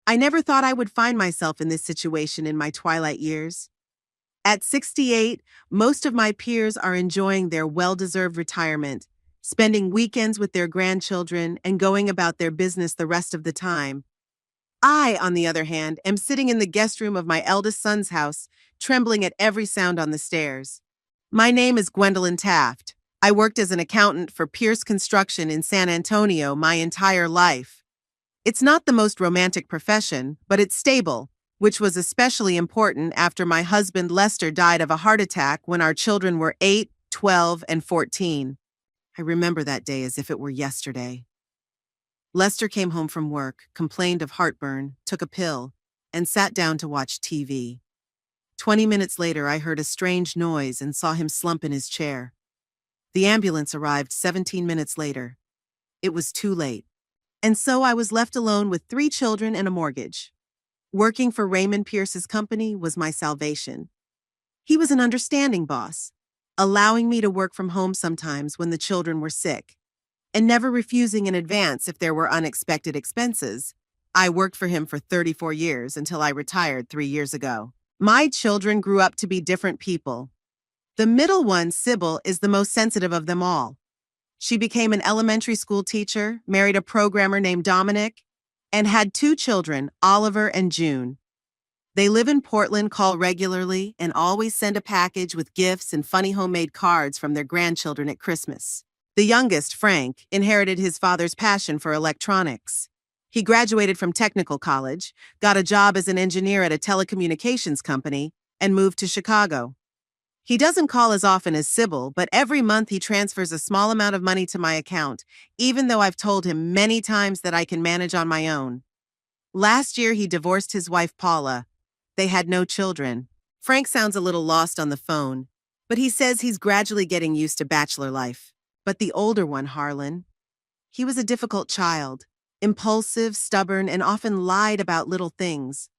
I never thought I would find myself in this situation in my twilight years. At 68, most of my peers are enjoying their well-deserved retirement, spending weekends with their grandchildren and going about their business the rest of the time. I, on the other hand, am sitting in the guest room of my eldest son's house, trembling at every sound on the stairs. My name is Gwendolyn Taft. I worked as an accountant for Pierce Construction in San Antonio my entire life. It's not the most romantic profession, but it's stable, which was especially important after my husband Lester died of a heart attack when our children were 8, 12, and 14. I remember that day as if it were yesterday. Lester came home from work, complained of heartburn, took a pill, and sat down to watch TV. 20 minutes later, I heard a strange noise and saw him slump in his chair. The ambulance arrived 17 minutes later. It was too late. And so I was left alone with 3 children and a mortgage. Working for Raymond Pierce's company was my salvation. He was an understanding boss, allowing me to work from home sometimes when the children were sick, and never refusing in advance if there were unexpected expenses. I worked for him for 34 years until I retired 3 years ago. My children grew up to be different people. The middle one, Sybil, is the most sensitive of them all. She became an elementary school teacher, married a programmer named Dominic, and had 2 children, Oliver and June. They live in Portland, call regularly, and always send a package with gifts and funny homemade cards from their grandchildren at Christmas. The youngest, Frank, inherited his father's passion for electronics. He graduated from technical college, got a job as an engineer at a telecommunications company, and moved to Chicago. He doesn't call as often as Sybil, but every month he transfers a small amount of money to my account, even though I've told him many times that I can manage on my own. Last year he divorced his wife Paula. They had no children. Frank sounds a little lost on the phone, but he says he's gradually getting used to bachelor life. But the older one, Harlan, he was a difficult child, impulsive, stubborn, and often lied about little things.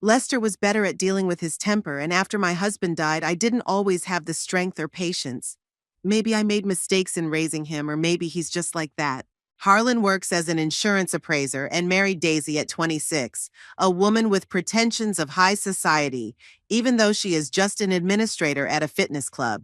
Lester was better at dealing with his temper, and after my husband died, I didn't always have the strength or patience. Maybe I made mistakes in raising him, or maybe he's just like that. Harlan works as an insurance appraiser and married Daisy at 26, a woman with pretensions of high society, even though she is just an administrator at a fitness club.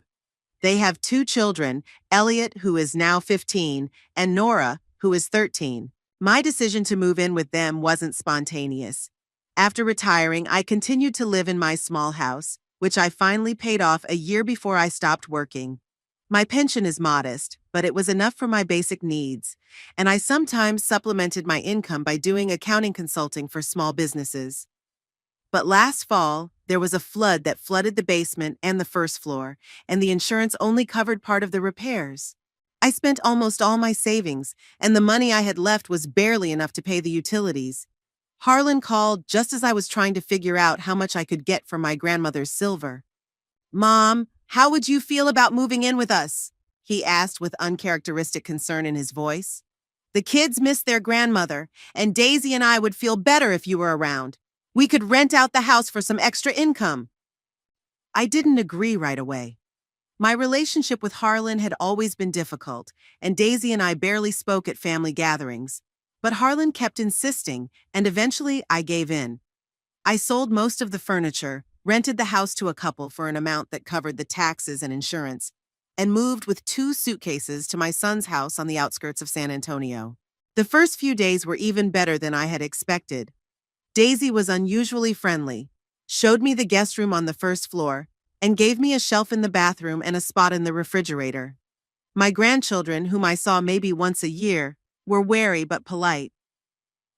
They have 2 children, Elliot, who is now 15, and Nora, who is 13. My decision to move in with them wasn't spontaneous. After retiring, I continued to live in my small house, which I finally paid off a year before I stopped working. My pension is modest, but it was enough for my basic needs, and I sometimes supplemented my income by doing accounting consulting for small businesses. But last fall, there was a flood that flooded the basement and the first floor, and the insurance only covered part of the repairs. I spent almost all my savings, and the money I had left was barely enough to pay the utilities. Harlan called just as I was trying to figure out how much I could get for my grandmother's silver. "Mom, how would you feel about moving in with us?" he asked with uncharacteristic concern in his voice. "The kids miss their grandmother, and Daisy and I would feel better if you were around. We could rent out the house for some extra income." I didn't agree right away. My relationship with Harlan had always been difficult, and Daisy and I barely spoke at family gatherings. But Harlan kept insisting, and eventually I gave in. I sold most of the furniture, rented the house to a couple for an amount that covered the taxes and insurance, and moved with 2 suitcases to my son's house on the outskirts of San Antonio. The first few days were even better than I had expected. Daisy was unusually friendly, showed me the guest room on the first floor, and gave me a shelf in the bathroom and a spot in the refrigerator. My grandchildren, whom I saw maybe once a year, were wary but polite.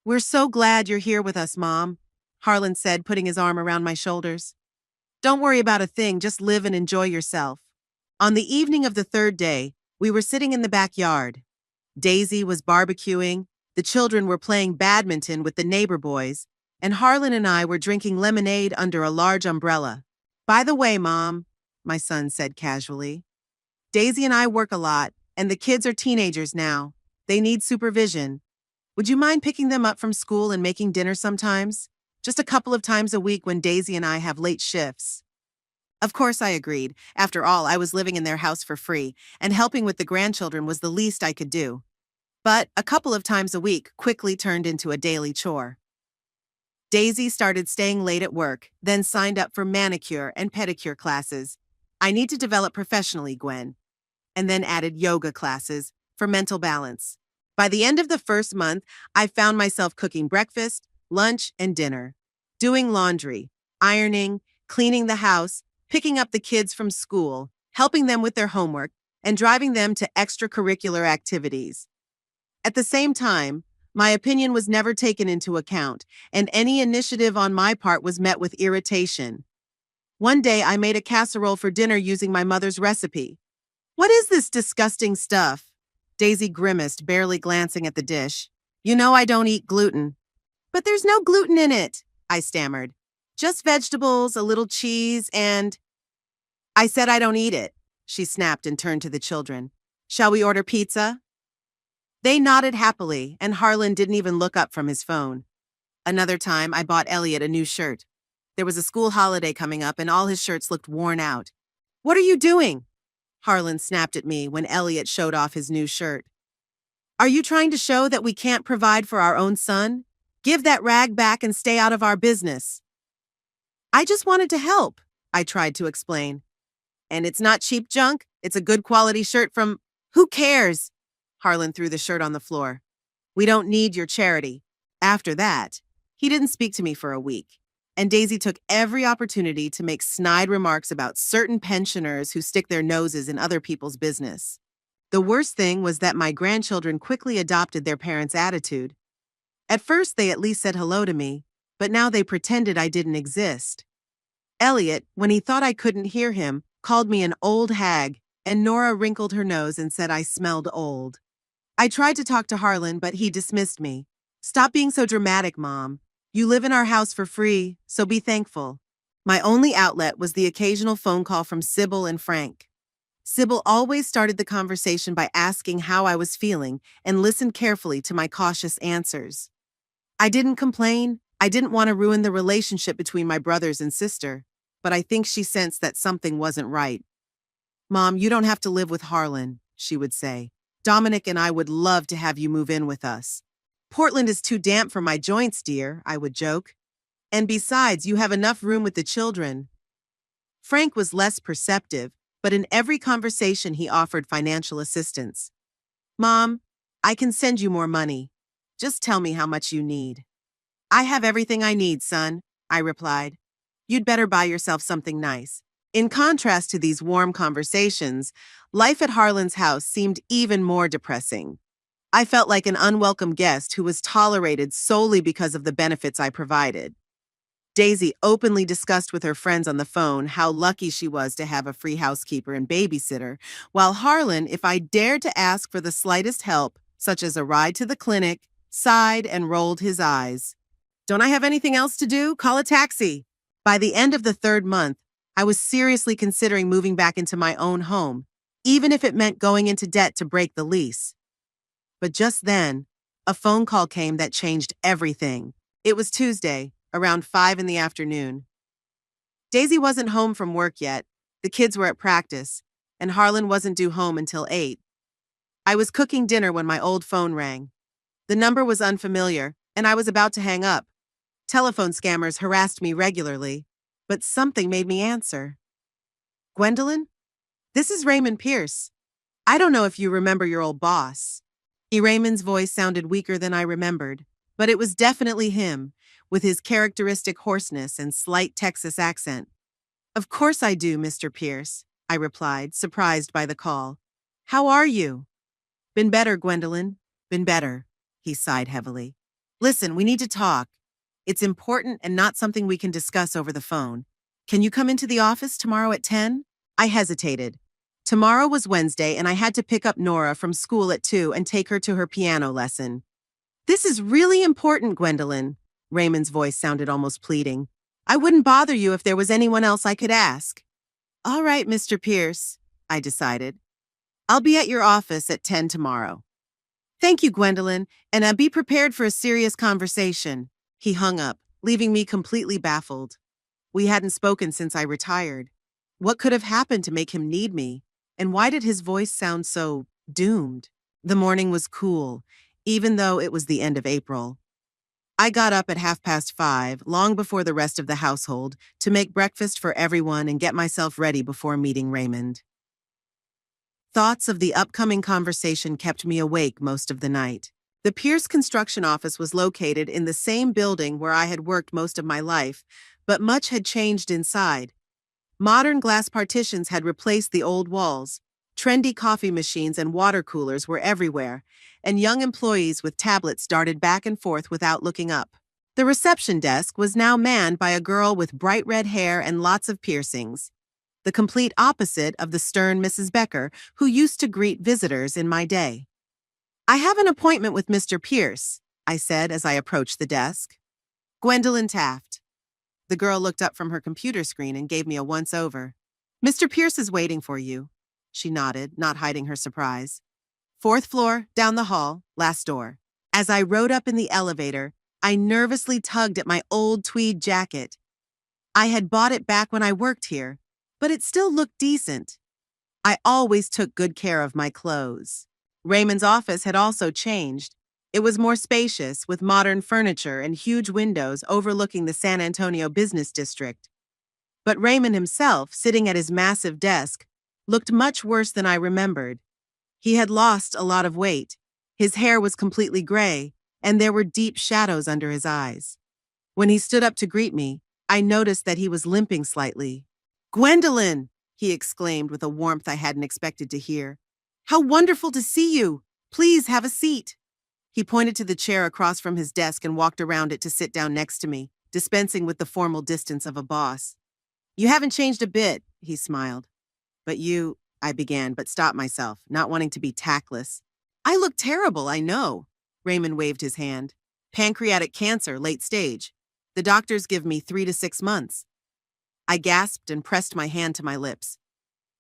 "We're so glad you're here with us, Mom," Harlan said, putting his arm around my shoulders. "Don't worry about a thing, just live and enjoy yourself." On the evening of the 3rd day, we were sitting in the backyard. Daisy was barbecuing, the children were playing badminton with the neighbor boys, and Harlan and I were drinking lemonade under a large umbrella. "By the way, Mom," my son said casually, "Daisy and I work a lot, and the kids are teenagers now. They need supervision. Would you mind picking them up from school and making dinner sometimes? Just a couple of times a week when Daisy and I have late shifts." Of course I agreed. After all, I was living in their house for free, and helping with the grandchildren was the least I could do. But a couple of times a week quickly turned into a daily chore. Daisy started staying late at work, then signed up for manicure and pedicure classes. I need to develop professionally, Gwen. And then added yoga classes for mental balance. By the end of the first month, I found myself cooking breakfast, lunch, and dinner, doing laundry, ironing, cleaning the house, picking up the kids from school, helping them with their homework, and driving them to extracurricular activities. At the same time, my opinion was never taken into account, and any initiative on my part was met with irritation. One day, I made a casserole for dinner using my mother's recipe. "What is this disgusting stuff?" Daisy grimaced, barely glancing at the dish. "You know I don't eat gluten." "But there's no gluten in it," I stammered. "Just vegetables, a little cheese, and—" "I said I don't eat it," she snapped and turned to the children. "Shall we order pizza?" They nodded happily, and Harlan didn't even look up from his phone. Another time, I bought Elliot a new shirt. There was a school holiday coming up, and all his shirts looked worn out. "What are you doing?" Harlan snapped at me when Elliot showed off his new shirt. "Are you trying to show that we can't provide for our own son? Give that rag back and stay out of our business." "I just wanted to help," I tried to explain. "And it's not cheap junk? It's a good quality shirt from—" "Who cares?" Harlan threw the shirt on the floor. "We don't need your charity." After that, he didn't speak to me for a week, and Daisy took every opportunity to make snide remarks about certain pensioners who stick their noses in other people's business. The worst thing was that my grandchildren quickly adopted their parents' attitude. At first, they at least said hello to me, but now they pretended I didn't exist. Elliot, when he thought I couldn't hear him, called me an old hag, and Nora wrinkled her nose and said I smelled old. I tried to talk to Harlan, but he dismissed me. "Stop being so dramatic, Mom. You live in our house for free, so be thankful." My only outlet was the occasional phone call from Sybil and Frank. Sybil always started the conversation by asking how I was feeling and listened carefully to my cautious answers. I didn't complain. I didn't want to ruin the relationship between my brothers and sister, but I think she sensed that something wasn't right. "Mom, you don't have to live with Harlan," she would say. "Dominic and I would love to have you move in with us." "Portland is too damp for my joints, dear," I would joke. "And besides, you have enough room with the children." Frank was less perceptive, but in every conversation he offered financial assistance. "Mom, I can send you more money. Just tell me how much you need." "I have everything I need, son," I replied. "You'd better buy yourself something nice." In contrast to these warm conversations, life at Harlan's house seemed even more depressing. I felt like an unwelcome guest who was tolerated solely because of the benefits I provided. Daisy openly discussed with her friends on the phone how lucky she was to have a free housekeeper and babysitter, while Harlan, if I dared to ask for the slightest help, such as a ride to the clinic, sighed and rolled his eyes. "Don't I have anything else to do? Call a taxi." By the end of the third month, I was seriously considering moving back into my own home, even if it meant going into debt to break the lease. But just then, a phone call came that changed everything. It was Tuesday, around 5 in the afternoon. Daisy wasn't home from work yet, the kids were at practice, and Harlan wasn't due home until 8. I was cooking dinner when my old phone rang. The number was unfamiliar, and I was about to hang up. Telephone scammers harassed me regularly, but something made me answer. "Gwendolyn? This is Raymond Pierce. I don't know if you remember your old boss." Raymond's voice sounded weaker than I remembered, but it was definitely him, with his characteristic hoarseness and slight Texas accent. "Of course I do, Mr. Pierce," I replied, surprised by the call. "How are you?" "Been better, Gwendolyn. Been better," he sighed heavily. "Listen, we need to talk. It's important and not something we can discuss over the phone. Can you come into the office tomorrow at 10? I hesitated. Tomorrow was Wednesday, and I had to pick up Nora from school at 2 and take her to her piano lesson. "This is really important, Gwendolyn." Raymond's voice sounded almost pleading. "I wouldn't bother you if there was anyone else I could ask." "All right, Mr. Pierce," I decided. "I'll be at your office at 10 tomorrow." "Thank you, Gwendolyn, and be prepared for a serious conversation." He hung up, leaving me completely baffled. We hadn't spoken since I retired. What could have happened to make him need me? And why did his voice sound so doomed? The morning was cool, even though it was the end of April. I got up at 5:30, long before the rest of the household, to make breakfast for everyone and get myself ready before meeting Raymond. Thoughts of the upcoming conversation kept me awake most of the night. The Pierce construction office was located in the same building where I had worked most of my life, but much had changed inside. Modern glass partitions had replaced the old walls. Trendy coffee machines and water coolers were everywhere, and young employees with tablets darted back and forth without looking up. The reception desk was now manned by a girl with bright red hair and lots of piercings, the complete opposite of the stern Mrs. Becker who used to greet visitors in my day. "I have an appointment with Mr. Pierce," I said as I approached the desk. "Gwendolyn Taft." The girl looked up from her computer screen and gave me a once-over. "Mr. Pierce is waiting for you." She nodded, not hiding her surprise. "Fourth floor, down the hall, last door." As I rode up in the elevator, I nervously tugged at my old tweed jacket. I had bought it back when I worked here, but it still looked decent. I always took good care of my clothes. Raymond's office had also changed. It was more spacious, with modern furniture and huge windows overlooking the San Antonio business district. But Raymond himself, sitting at his massive desk, looked much worse than I remembered. He had lost a lot of weight. His hair was completely gray, and there were deep shadows under his eyes. When he stood up to greet me, I noticed that he was limping slightly. "Gwendolyn!" he exclaimed with a warmth I hadn't expected to hear. "How wonderful to see you! Please have a seat." He pointed to the chair across from his desk and walked around it to sit down next to me, dispensing with the formal distance of a boss. "You haven't changed a bit," he smiled. "But you," I began, but stopped myself, not wanting to be tactless. "I look terrible, I know." Raymond waved his hand. "Pancreatic cancer, late stage. The doctors give me 3 to 6 months." I gasped and pressed my hand to my lips.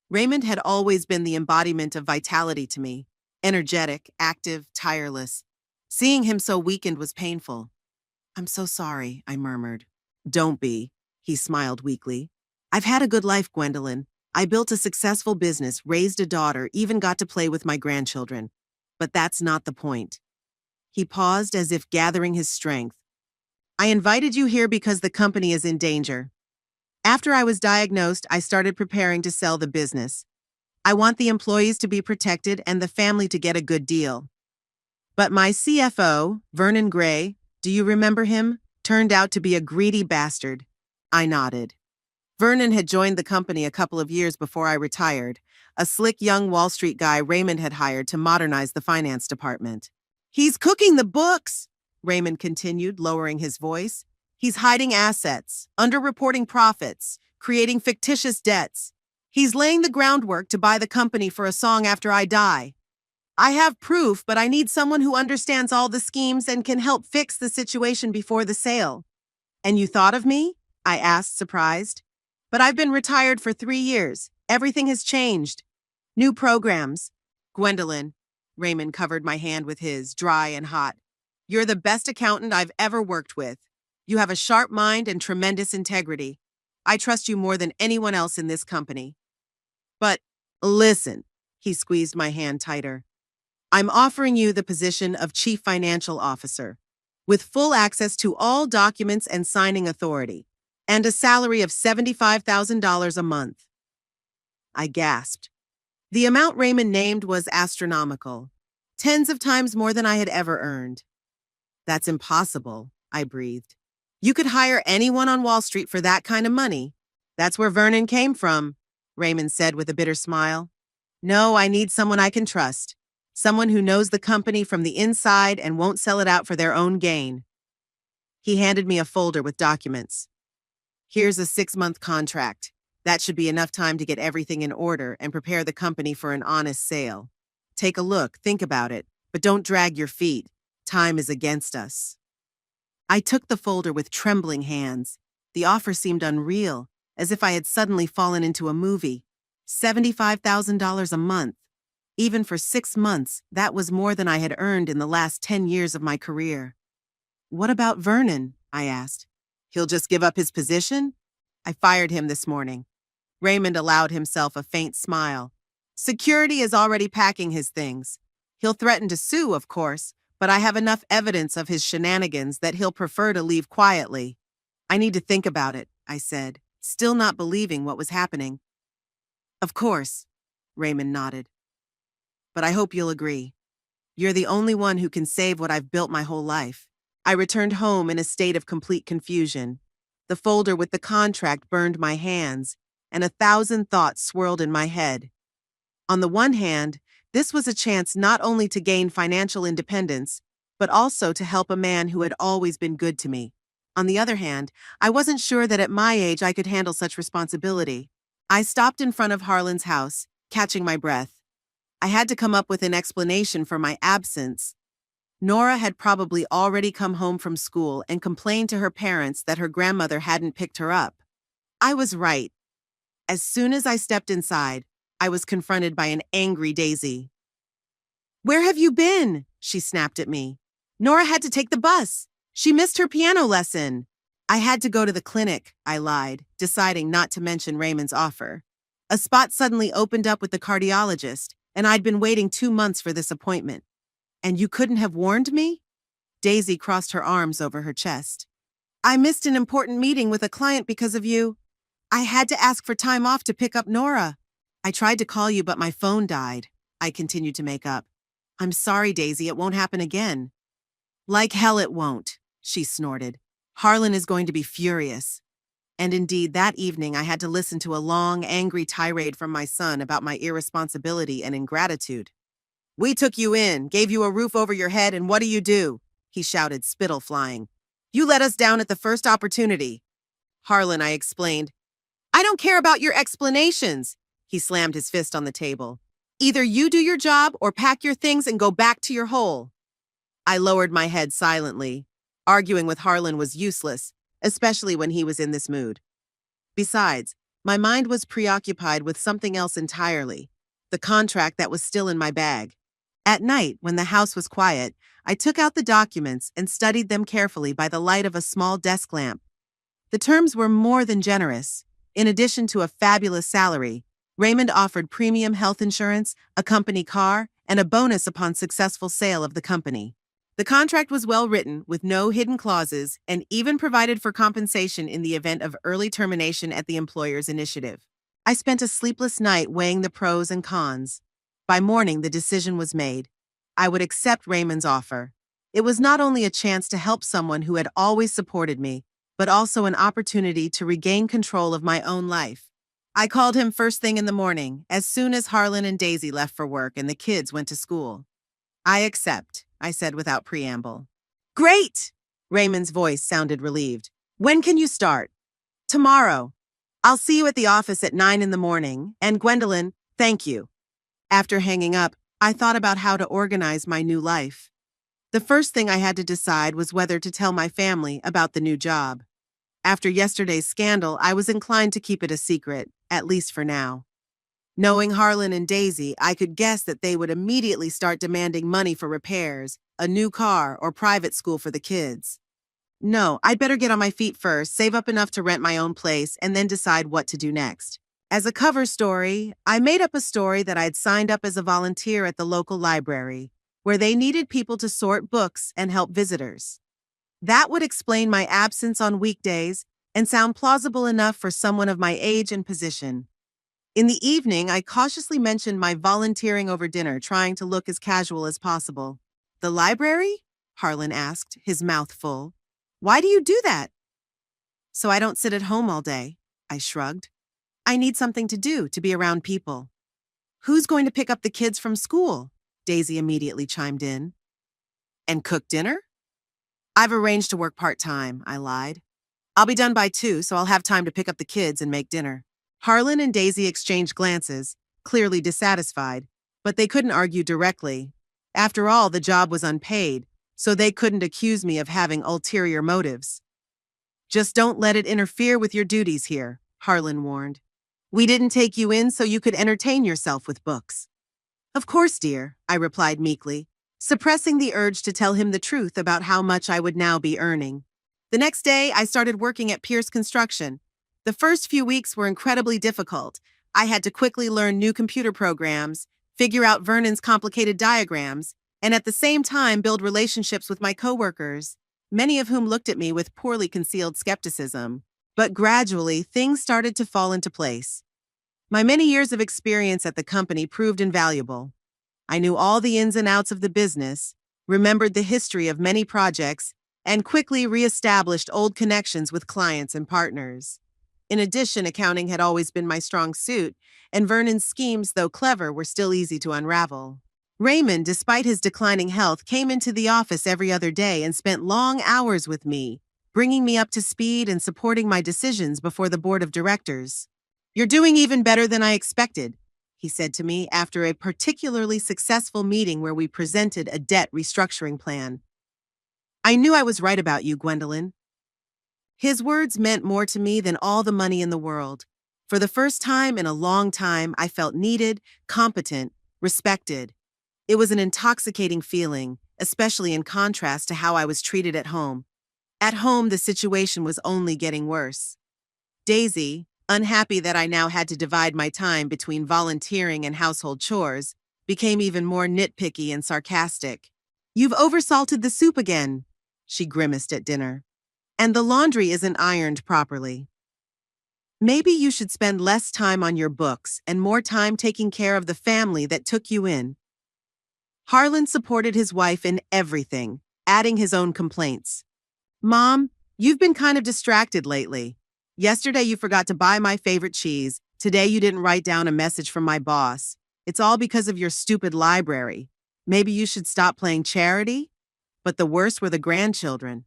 Raymond had always been the embodiment of vitality to me, energetic, active, tireless. Seeing him so weakened was painful. "I'm so sorry," I murmured. "Don't be," he smiled weakly. "I've had a good life, Gwendolyn. I built a successful business, raised a daughter, even got to play with my grandchildren. But that's not the point." He paused as if gathering his strength. "I invited you here because the company is in danger. After I was diagnosed, I started preparing to sell the business. I want the employees to be protected and the family to get a good deal. But my CFO, Vernon Gray, do you remember him? Turned out to be a greedy bastard." I nodded. Vernon had joined the company a couple of years before I retired, a slick young Wall Street guy Raymond had hired to modernize the finance department. "He's cooking the books," Raymond continued, lowering his voice. "He's hiding assets, underreporting profits, creating fictitious debts. He's laying the groundwork to buy the company for a song after I die. I have proof, but I need someone who understands all the schemes and can help fix the situation before the sale." "And you thought of me?" I asked, surprised. "But I've been retired for 3 years. Everything has changed. New programs." "Gwendolyn," Raymond covered my hand with his, dry and hot. "You're the best accountant I've ever worked with. You have a sharp mind and tremendous integrity. I trust you more than anyone else in this company. But listen," he squeezed my hand tighter. "I'm offering you the position of Chief Financial Officer, with full access to all documents and signing authority, and a salary of $75,000 a month." I gasped. The amount Raymond named was astronomical, tens of times more than I had ever earned. "That's impossible," I breathed. "You could hire anyone on Wall Street for that kind of money." "That's where Vernon came from," Raymond said with a bitter smile. "No, I need someone I can trust. Someone who knows the company from the inside and won't sell it out for their own gain." He handed me a folder with documents. "Here's a 6-month contract. That should be enough time to get everything in order and prepare the company for an honest sale. Take a look, think about it, but don't drag your feet. Time is against us." I took the folder with trembling hands. The offer seemed unreal, as if I had suddenly fallen into a movie. $75,000 a month. Even for 6 months, that was more than I had earned in the last 10 years of my career. "What about Vernon?" I asked. "He'll just give up his position?" "I fired him this morning." Raymond allowed himself a faint smile. "Security is already packing his things. He'll threaten to sue, of course, but I have enough evidence of his shenanigans that he'll prefer to leave quietly. I need to think about it, I said, still not believing what was happening. Of course, Raymond nodded. But I hope you'll agree. You're the only one who can save what I've built my whole life. I returned home in a state of complete confusion. The folder with the contract burned my hands, and 1,000 thoughts swirled in my head. On the one hand, this was a chance not only to gain financial independence, but also to help a man who had always been good to me. On the other hand, I wasn't sure that at my age I could handle such responsibility. I stopped in front of Harlan's house, catching my breath. I had to come up with an explanation for my absence. Nora had probably already come home from school and complained to her parents that her grandmother hadn't picked her up. I was right. As soon as I stepped inside, I was confronted by an angry Daisy. "Where have you been?" she snapped at me. "Nora had to take the bus. She missed her piano lesson." "I had to go to the clinic," I lied, deciding not to mention Raymond's offer. A spot suddenly opened up with the cardiologist, and I'd been waiting 2 months for this appointment. "And you couldn't have warned me?" Daisy crossed her arms over her chest. "I missed an important meeting with a client because of you. I had to ask for time off to pick up Nora. I tried to call you, but my phone died," I continued to make up. "I'm sorry, Daisy, it won't happen again." "Like hell it won't," she snorted. "Harlan is going to be furious." And indeed, that evening I had to listen to a long, angry tirade from my son about my irresponsibility and ingratitude. "We took you in, gave you a roof over your head, and what do?" he shouted, spittle flying. "You let us down at the first opportunity." "Harlan," I explained. "I don't care about your explanations." He slammed his fist on the table. "Either you do your job or pack your things and go back to your hole." I lowered my head silently. Arguing with Harlan was useless, especially when he was in this mood. Besides, my mind was preoccupied with something else entirely, the contract that was still in my bag. At night, when the house was quiet, I took out the documents and studied them carefully by the light of a small desk lamp. The terms were more than generous. In addition to a fabulous salary, Raymond offered premium health insurance, a company car, and a bonus upon successful sale of the company. The contract was well written, with no hidden clauses, and even provided for compensation in the event of early termination at the employer's initiative. I spent a sleepless night weighing the pros and cons. By morning, the decision was made. I would accept Raymond's offer. It was not only a chance to help someone who had always supported me, but also an opportunity to regain control of my own life. I called him first thing in the morning, as soon as Harlan and Daisy left for work and the kids went to school. "I accept," I said without preamble. "Great!" Raymond's voice sounded relieved. "When can you start?" "Tomorrow. I'll see you at the office at 9 in the morning, and Gwendolyn, thank you." After hanging up, I thought about how to organize my new life. The first thing I had to decide was whether to tell my family about the new job. After yesterday's scandal, I was inclined to keep it a secret, at least for now. Knowing Harlan and Daisy, I could guess that they would immediately start demanding money for repairs, a new car, or private school for the kids. No, I'd better get on my feet first, save up enough to rent my own place, and then decide what to do next. As a cover story, I made up a story that I'd signed up as a volunteer at the local library, where they needed people to sort books and help visitors. That would explain my absence on weekdays and sound plausible enough for someone of my age and position. In the evening, I cautiously mentioned my volunteering over dinner, trying to look as casual as possible. "The library?" Harlan asked, his mouth full. "Why do you do that?" "So I don't sit at home all day," I shrugged. "I need something to do, to be around people." "Who's going to pick up the kids from school?" Daisy immediately chimed in. "And cook dinner?" "I've arranged to work part-time," I lied. "I'll be done by 2, so I'll have time to pick up the kids and make dinner." Harlan and Daisy exchanged glances, clearly dissatisfied, but they couldn't argue directly. After all, the job was unpaid, so they couldn't accuse me of having ulterior motives. "Just don't let it interfere with your duties here," Harlan warned. "We didn't take you in so you could entertain yourself with books." "Of course, dear," I replied meekly, suppressing the urge to tell him the truth about how much I would now be earning. The next day, I started working at Pierce Construction. The first few weeks were incredibly difficult. I had to quickly learn new computer programs, figure out Vernon's complicated diagrams, and at the same time build relationships with my coworkers, many of whom looked at me with poorly concealed skepticism. But gradually, things started to fall into place. My many years of experience at the company proved invaluable. I knew all the ins and outs of the business, remembered the history of many projects, and quickly reestablished old connections with clients and partners. In addition, accounting had always been my strong suit, and Vernon's schemes, though clever, were still easy to unravel. Raymond, despite his declining health, came into the office every other day and spent long hours with me, bringing me up to speed and supporting my decisions before the board of directors. "You're doing even better than I expected," he said to me after a particularly successful meeting where we presented a debt restructuring plan. "I knew I was right about you, Gwendolyn." His words meant more to me than all the money in the world. For the first time in a long time, I felt needed, competent, respected. It was an intoxicating feeling, especially in contrast to how I was treated at home. At home, the situation was only getting worse. Daisy, unhappy that I now had to divide my time between volunteering and household chores, became even more nitpicky and sarcastic. "You've oversalted the soup again," she grimaced at dinner. "And the laundry isn't ironed properly. Maybe you should spend less time on your books and more time taking care of the family that took you in." Harlan supported his wife in everything, adding his own complaints. "Mom, you've been kind of distracted lately. Yesterday you forgot to buy my favorite cheese. Today you didn't write down a message from my boss. It's all because of your stupid library. Maybe you should stop playing charity?" But the worst were the grandchildren.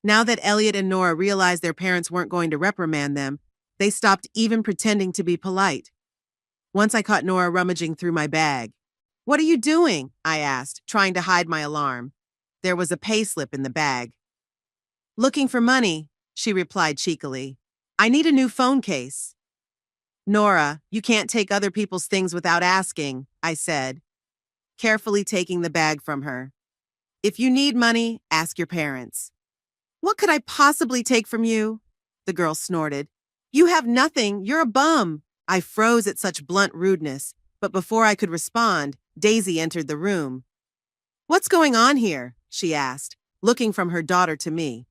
Now that Elliot and Nora realized their parents weren't going to reprimand them, they stopped even pretending to be polite. Once I caught Nora rummaging through my bag. "What are you doing?" I asked, trying to hide my alarm. There was a payslip in the bag. "Looking for money," she replied cheekily. "I need a new phone case." "Nora, you can't take other people's things without asking," I said, carefully taking the bag from her. "If you need money, ask your parents." "What could I possibly take from you?" the girl snorted. "You have nothing. You're a bum." I froze at such blunt rudeness, but before I could respond, Daisy entered the room. "What's going on here?" she asked, looking from her daughter to me.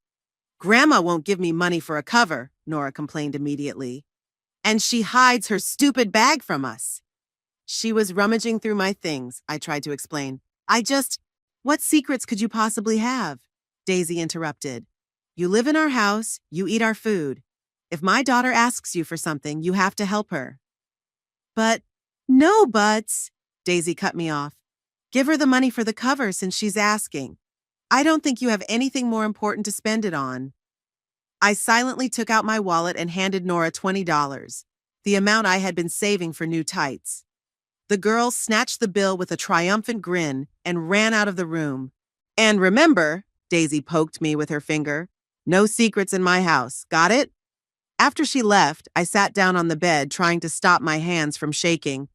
"Grandma won't give me money for a cover," Nora complained immediately. "And she hides her stupid bag from us." "She was rummaging through my things," I tried to explain. "What secrets could you possibly have?" Daisy interrupted. "You live in our house, you eat our food. If my daughter asks you for something, you have to help her." "But, no buts," Daisy cut me off. "Give her the money for the cover since she's asking. I don't think you have anything more important to spend it on." I silently took out my wallet and handed Nora $20, the amount I had been saving for new tights. The girl snatched the bill with a triumphant grin and ran out of the room. "And remember," Daisy poked me with her finger, "no secrets in my house, got it?" After she left, I sat down on the bed trying to stop my hands from shaking.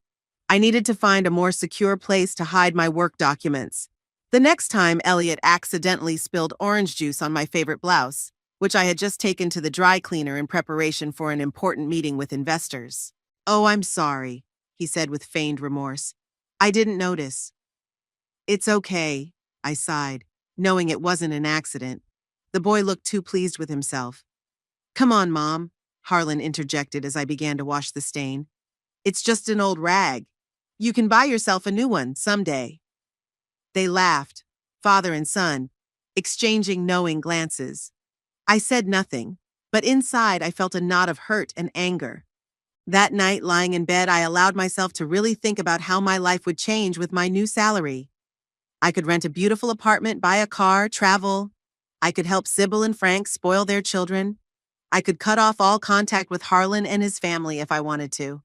I needed to find a more secure place to hide my work documents. The next time Elliot accidentally spilled orange juice on my favorite blouse, which I had just taken to the dry cleaner in preparation for an important meeting with investors. "Oh, I'm sorry," he said with feigned remorse. "I didn't notice." "It's okay," I sighed, knowing it wasn't an accident. The boy looked too pleased with himself. "Come on, Mom," Harlan interjected as I began to wash the stain. "It's just an old rag. You can buy yourself a new one someday." They laughed, father and son, exchanging knowing glances. I said nothing, but inside I felt a knot of hurt and anger. That night, lying in bed, I allowed myself to really think about how my life would change with my new salary. I could rent a beautiful apartment, buy a car, travel. I could help Sybil and Frank spoil their children. I could cut off all contact with Harlan and his family if I wanted to.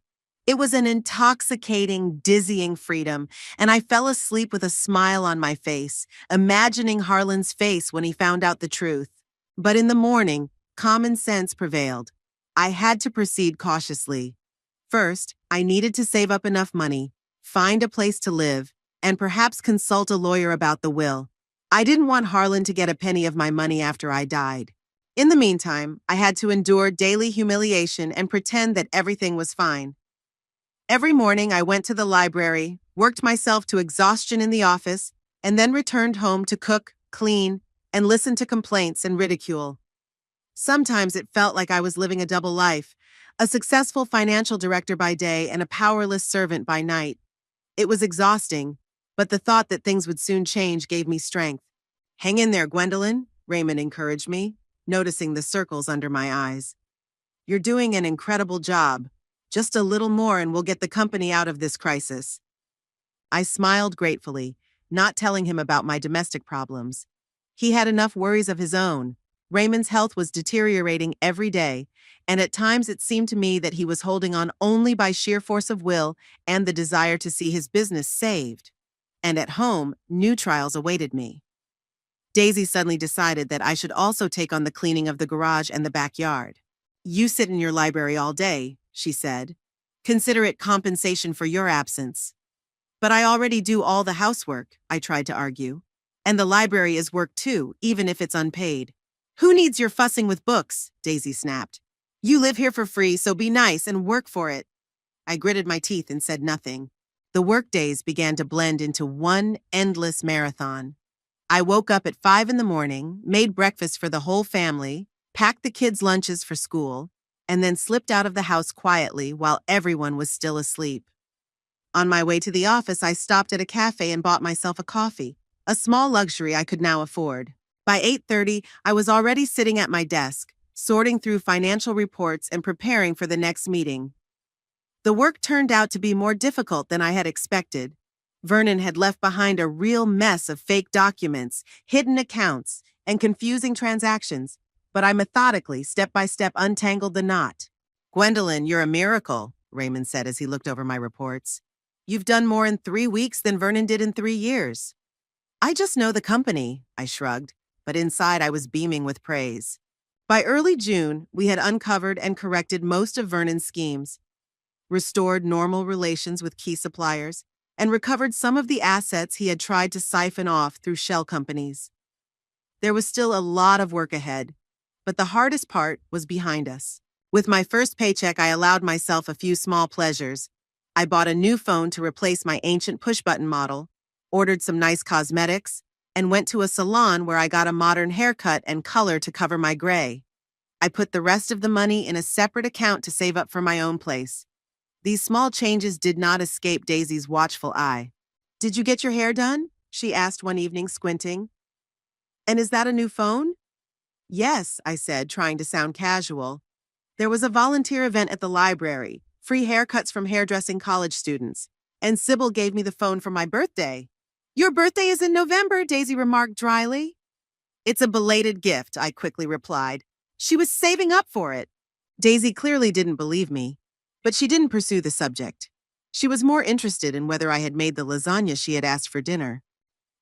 It was an intoxicating, dizzying freedom, and I fell asleep with a smile on my face, imagining Harlan's face when he found out the truth. But in the morning, common sense prevailed. I had to proceed cautiously. First, I needed to save up enough money, find a place to live, and perhaps consult a lawyer about the will. I didn't want Harlan to get a penny of my money after I died. In the meantime, I had to endure daily humiliation and pretend that everything was fine. Every morning, I went to the library, worked myself to exhaustion in the office, and then returned home to cook, clean, and listen to complaints and ridicule. Sometimes it felt like I was living a double life, a successful financial director by day and a powerless servant by night. It was exhausting, but the thought that things would soon change gave me strength. "Hang in there, Gwendolyn," Raymond encouraged me, noticing the circles under my eyes. "You're doing an incredible job. Just a little more and we'll get the company out of this crisis." I smiled gratefully, not telling him about my domestic problems. He had enough worries of his own. Raymond's health was deteriorating every day, and at times it seemed to me that he was holding on only by sheer force of will and the desire to see his business saved. And at home, new trials awaited me. Daisy suddenly decided that I should also take on the cleaning of the garage and the backyard. "You sit in your library all day," she said. "Consider it compensation for your absence." "But I already do all the housework," I tried to argue. "And the library is work too, even if it's unpaid." "Who needs your fussing with books?" Daisy snapped. "You live here for free, so be nice and work for it." I gritted my teeth and said nothing. The work days began to blend into one endless marathon. I woke up at 5 in the morning, made breakfast for the whole family, packed the kids' lunches for school, and then slipped out of the house quietly while everyone was still asleep. On my way to the office, I stopped at a cafe and bought myself a coffee, a small luxury I could now afford. By 8:30, I was already sitting at my desk, sorting through financial reports and preparing for the next meeting. The work turned out to be more difficult than I had expected. Vernon had left behind a real mess of fake documents, hidden accounts, and confusing transactions, but I methodically, step by step, untangled the knot. "Gwendolyn, you're a miracle," Raymond said as he looked over my reports. "You've done more in 3 weeks than Vernon did in 3 years." "I just know the company," I shrugged, but inside I was beaming with praise. By early June, we had uncovered and corrected most of Vernon's schemes, restored normal relations with key suppliers, and recovered some of the assets he had tried to siphon off through shell companies. There was still a lot of work ahead, but the hardest part was behind us. With my first paycheck, I allowed myself a few small pleasures. I bought a new phone to replace my ancient push-button model, ordered some nice cosmetics, and went to a salon where I got a modern haircut and color to cover my gray. I put the rest of the money in a separate account to save up for my own place. These small changes did not escape Daisy's watchful eye. "Did you get your hair done?" she asked one evening, squinting. "And is that a new phone?" "Yes," I said, trying to sound casual. "There was a volunteer event at the library, free haircuts from hairdressing college students, and Sybil gave me the phone for my birthday." "Your birthday is in November," Daisy remarked dryly. "It's a belated gift," I quickly replied. "She was saving up for it." Daisy clearly didn't believe me, but she didn't pursue the subject. She was more interested in whether I had made the lasagna she had asked for dinner.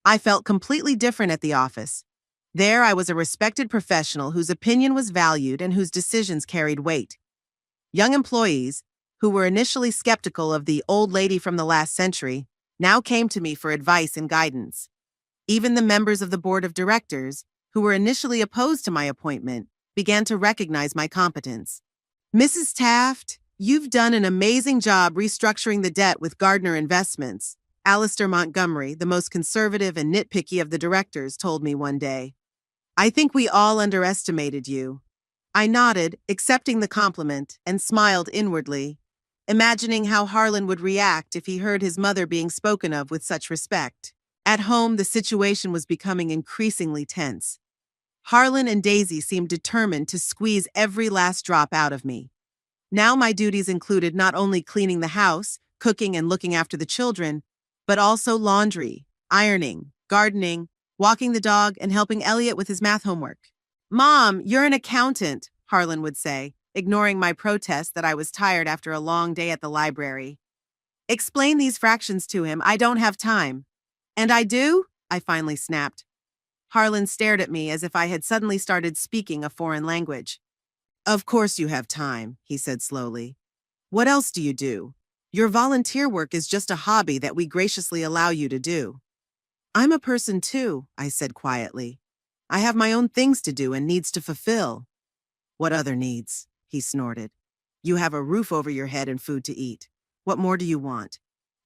I felt completely different at the office. There I was a respected professional whose opinion was valued and whose decisions carried weight. Young employees, who were initially skeptical of the old lady from the last century, now came to me for advice and guidance. Even the members of the board of directors, who were initially opposed to my appointment, began to recognize my competence. "Mrs. Taft, you've done an amazing job restructuring the debt with Gardner Investments," Alistair Montgomery, the most conservative and nitpicky of the directors, told me one day. "I think we all underestimated you." I nodded, accepting the compliment, and smiled inwardly, imagining how Harlan would react if he heard his mother being spoken of with such respect. At home, the situation was becoming increasingly tense. Harlan and Daisy seemed determined to squeeze every last drop out of me. Now my duties included not only cleaning the house, cooking and looking after the children, but also laundry, ironing, gardening, walking the dog, and helping Elliot with his math homework. "Mom, you're an accountant," Harlan would say, ignoring my protest that I was tired after a long day at the library. "Explain these fractions to him. I don't have time." "And I do?" I finally snapped. Harlan stared at me as if I had suddenly started speaking a foreign language. "Of course you have time," he said slowly. "What else do you do? Your volunteer work is just a hobby that we graciously allow you to do." "I'm a person too," I said quietly. "I have my own things to do and needs to fulfill." "What other needs?" he snorted. "You have a roof over your head and food to eat. What more do you want?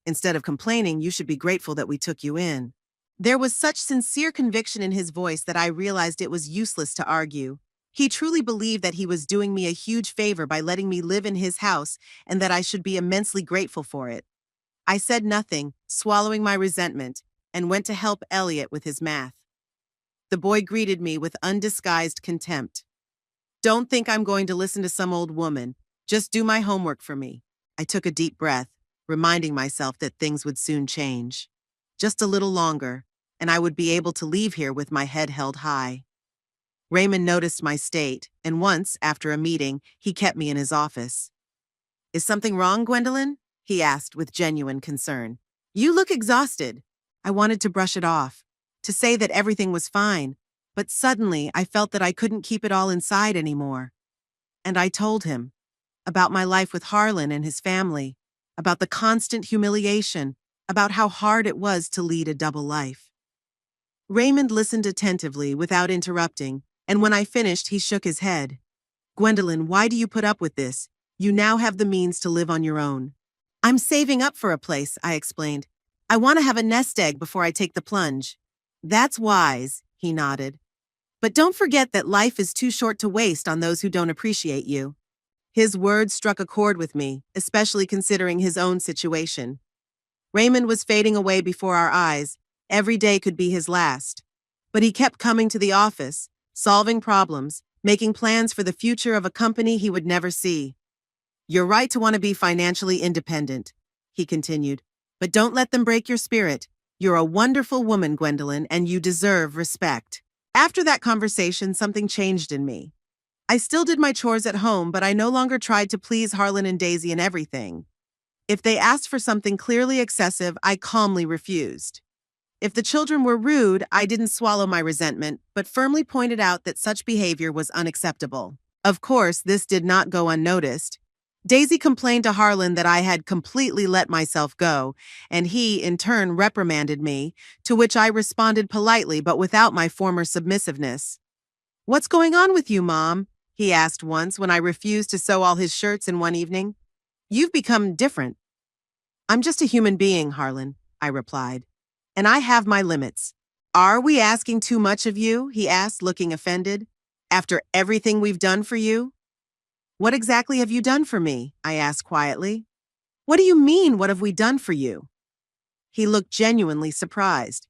Instead of complaining, you should be grateful that we took you in." There was such sincere conviction in his voice that I realized it was useless to argue. He truly believed that he was doing me a huge favor by letting me live in his house and that I should be immensely grateful for it. I said nothing, swallowing my resentment, and went to help Elliot with his math. The boy greeted me with undisguised contempt. Don't think I'm going to listen to some old woman. Just do my homework for me. I took a deep breath, reminding myself that things would soon change. Just a little longer, and I would be able to leave here with my head held high. Raymond noticed my state, and once, after a meeting, he kept me in his office. Is something wrong, Gwendolyn? He asked with genuine concern. You look exhausted. I wanted to brush it off, to say that everything was fine, but suddenly I felt that I couldn't keep it all inside anymore. And I told him about my life with Harlan and his family, about the constant humiliation, about how hard it was to lead a double life. Raymond listened attentively without interrupting, and when I finished, he shook his head. Gwendolyn, why do you put up with this? You now have the means to live on your own. I'm saving up for a place, I explained. I want to have a nest egg before I take the plunge. That's wise, he nodded. But don't forget that life is too short to waste on those who don't appreciate you. His words struck a chord with me, especially considering his own situation. Raymond was fading away before our eyes. Every day could be his last. But he kept coming to the office, solving problems, making plans for the future of a company he would never see. You're right to want to be financially independent, he continued. But don't let them break your spirit. You're a wonderful woman, Gwendolyn, and you deserve respect. After that conversation, something changed in me. I still did my chores at home, but I no longer tried to please Harlan and Daisy in everything. If they asked for something clearly excessive, I calmly refused. If the children were rude, I didn't swallow my resentment, but firmly pointed out that such behavior was unacceptable. Of course, this did not go unnoticed. Daisy complained to Harlan that I had completely let myself go, and he, in turn, reprimanded me, to which I responded politely but without my former submissiveness. What's going on with you, Mom? He asked once when I refused to sew all his shirts in one evening. You've become different. I'm just a human being, Harlan, I replied. And I have my limits. Are we asking too much of you? He asked, looking offended. After everything we've done for you? What exactly have you done for me? I asked quietly. What do you mean, what have we done for you? He looked genuinely surprised.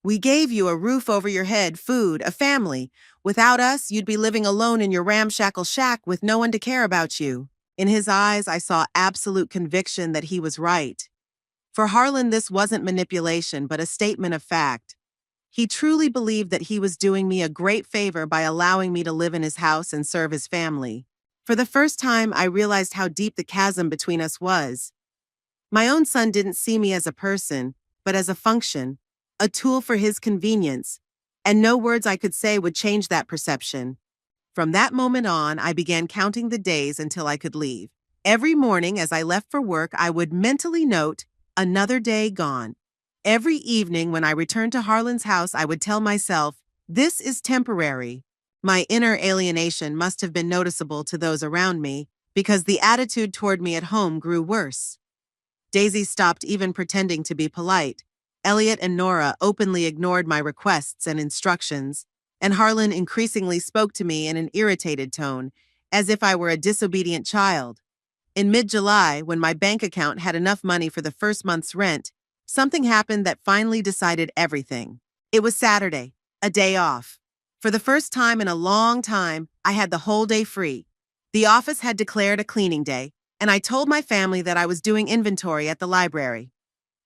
We gave you a roof over your head, food, a family. Without us, you'd be living alone in your ramshackle shack with no one to care about you. In his eyes, I saw absolute conviction that he was right. For Harlan, this wasn't manipulation, but a statement of fact. He truly believed that he was doing me a great favor by allowing me to live in his house and serve his family. For the first time, I realized how deep the chasm between us was. My own son didn't see me as a person, but as a function, a tool for his convenience, and no words I could say would change that perception. From that moment on, I began counting the days until I could leave. Every morning as I left for work, I would mentally note, another day gone. Every evening when I returned to Harlan's house, I would tell myself, this is temporary. My inner alienation must have been noticeable to those around me, because the attitude toward me at home grew worse. Daisy stopped even pretending to be polite. Elliot and Nora openly ignored my requests and instructions, and Harlan increasingly spoke to me in an irritated tone, as if I were a disobedient child. In mid-July, when my bank account had enough money for the first month's rent, something happened that finally decided everything. It was Saturday, a day off. For the first time in a long time, I had the whole day free. The office had declared a cleaning day, and I told my family that I was doing inventory at the library.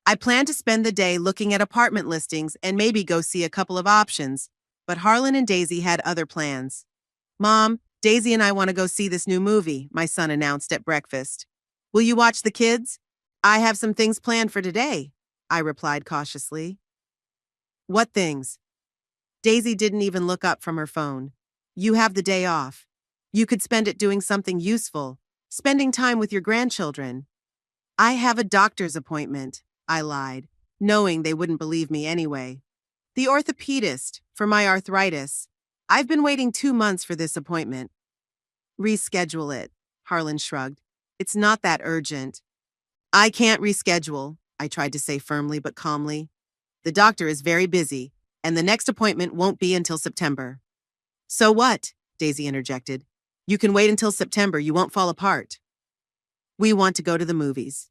I planned to spend the day looking at apartment listings and maybe go see a couple of options, but Harlan and Daisy had other plans. Mom, Daisy and I want to go see this new movie, my son announced at breakfast. Will you watch the kids? I have some things planned for today, I replied cautiously. What things? Daisy didn't even look up from her phone. You have the day off. You could spend it doing something useful, spending time with your grandchildren. I have a doctor's appointment, I lied, knowing they wouldn't believe me anyway. The orthopedist, for my arthritis. I've been waiting 2 months for this appointment. Reschedule it, Harlan shrugged. It's not that urgent. I can't reschedule, I tried to say firmly but calmly. The doctor is very busy, and the next appointment won't be until September. So what? Daisy interjected. You can wait until September. You won't fall apart. We want to go to the movies.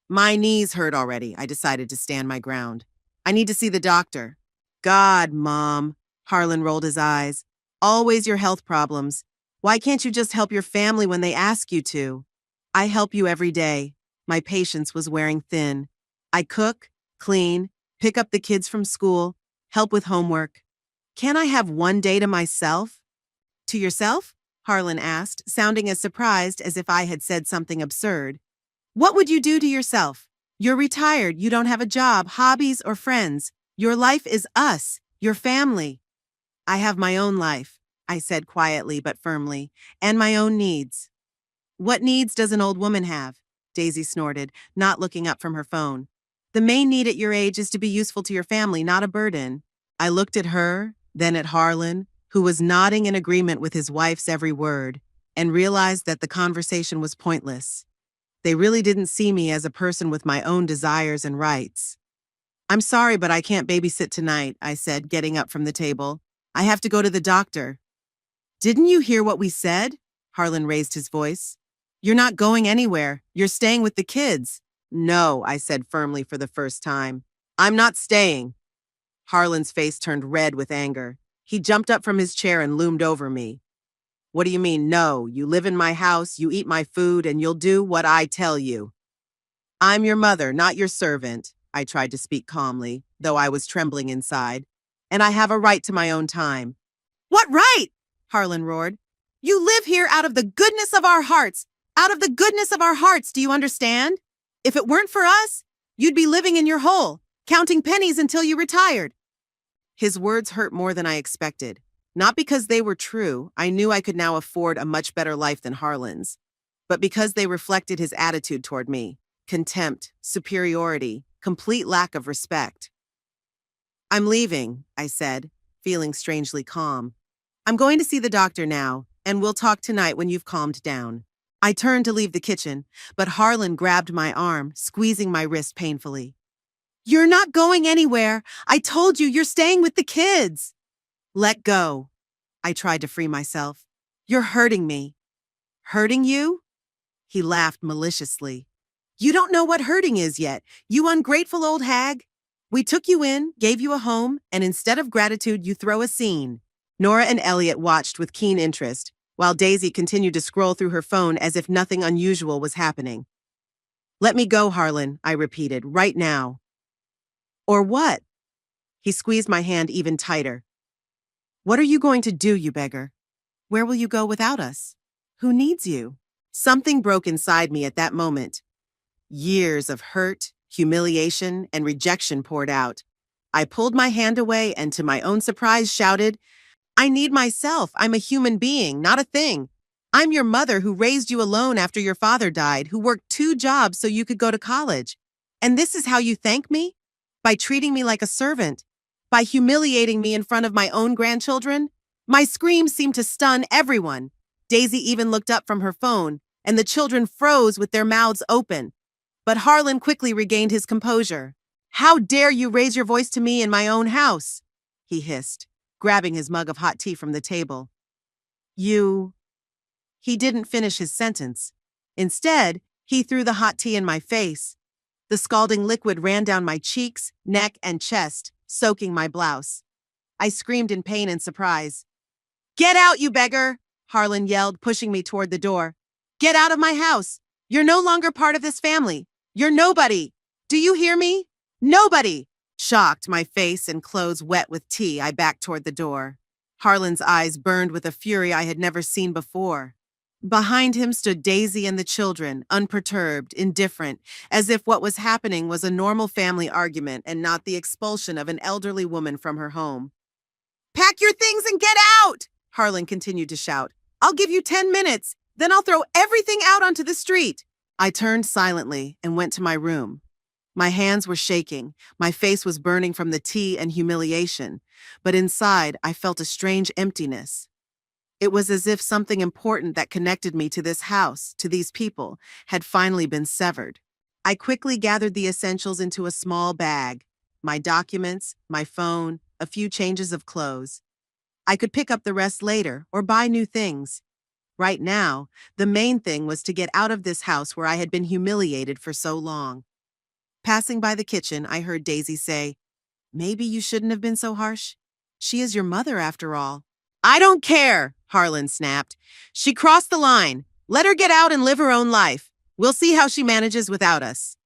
My knees hurt already. I decided to stand my ground. I need to see the doctor. God, Mom. Harlan rolled his eyes. Always your health problems. Why can't you just help your family when they ask you to? I help you every day. My patience was wearing thin. I cook, clean, pick up the kids from school, help with homework. Can't I have one day to myself? To yourself? Harlan asked, sounding as surprised as if I had said something absurd. What would you do to yourself? You're retired, you don't have a job, hobbies, or friends. Your life is us, your family. I have my own life, I said quietly but firmly, and my own needs. What needs does an old woman have? Daisy snorted, not looking up from her phone. The main need at your age is to be useful to your family, not a burden. I looked at her, then at Harlan, who was nodding in agreement with his wife's every word, and realized that the conversation was pointless. They really didn't see me as a person with my own desires and rights. I'm sorry, but I can't babysit tonight, I said, getting up from the table. I have to go to the doctor. Didn't you hear what we said? Harlan raised his voice. You're not going anywhere. You're staying with the kids. No, I said firmly for the first time. I'm not staying. Harlan's face turned red with anger. He jumped up from his chair and loomed over me. What do you mean, no? You live in my house, you eat my food, and you'll do what I tell you. I'm your mother, not your servant, I tried to speak calmly, though I was trembling inside. And I have a right to my own time. What right? Harlan roared. You live here out of the goodness of our hearts. Out of the goodness of our hearts, do you understand? If it weren't for us, you'd be living in your hole, counting pennies until you retired. His words hurt more than I expected. Not because they were true, I knew I could now afford a much better life than Harlan's, but because they reflected his attitude toward me. Contempt, superiority, complete lack of respect. I'm leaving, I said, feeling strangely calm. I'm going to see the doctor now, and we'll talk tonight when you've calmed down. I turned to leave the kitchen, but Harlan grabbed my arm, squeezing my wrist painfully. You're not going anywhere. I told you you're staying with the kids. Let go. I tried to free myself. You're hurting me. Hurting you? He laughed maliciously. You don't know what hurting is yet, you ungrateful old hag. We took you in, gave you a home, and instead of gratitude, you throw a scene. Nora and Elliot watched with keen interest, while Daisy continued to scroll through her phone as if nothing unusual was happening. Let me go, Harlan, I repeated, right now. Or what? He squeezed my hand even tighter. What are you going to do, you beggar? Where will you go without us? Who needs you? Something broke inside me at that moment. Years of hurt, humiliation, and rejection poured out. I pulled my hand away and, to my own surprise, shouted, I need myself. I'm a human being, not a thing. I'm your mother who raised you alone after your father died, who worked 2 jobs so you could go to college. And this is how you thank me? By treating me like a servant. By humiliating me in front of my own grandchildren? My screams seemed to stun everyone. Daisy even looked up from her phone, and the children froze with their mouths open. But Harlan quickly regained his composure. How dare you raise your voice to me in my own house? He hissed, grabbing his mug of hot tea from the table. You... He didn't finish his sentence. Instead, he threw the hot tea in my face. The scalding liquid ran down my cheeks, neck, and chest, soaking my blouse. I screamed in pain and surprise. Get out, you beggar! Harlan yelled, pushing me toward the door. Get out of my house! You're no longer part of this family. You're nobody. Do you hear me? Nobody! Shocked, my face and clothes wet with tea, I backed toward the door. Harlan's eyes burned with a fury I had never seen before. Behind him stood Daisy and the children, unperturbed, indifferent, as if what was happening was a normal family argument and not the expulsion of an elderly woman from her home. Pack your things and get out! Harlan continued to shout. I'll give you 10 minutes, then I'll throw everything out onto the street. I turned silently and went to my room. My hands were shaking, my face was burning from the tea and humiliation, but inside I felt a strange emptiness. It was as if something important that connected me to this house, to these people, had finally been severed. I quickly gathered the essentials into a small bag, my documents, my phone, a few changes of clothes. I could pick up the rest later or buy new things. Right now, the main thing was to get out of this house where I had been humiliated for so long. Passing by the kitchen, I heard Daisy say, "Maybe you shouldn't have been so harsh. She is your mother after all." "I don't care," Harlan snapped. "She crossed the line. Let her get out and live her own life. We'll see how she manages without us."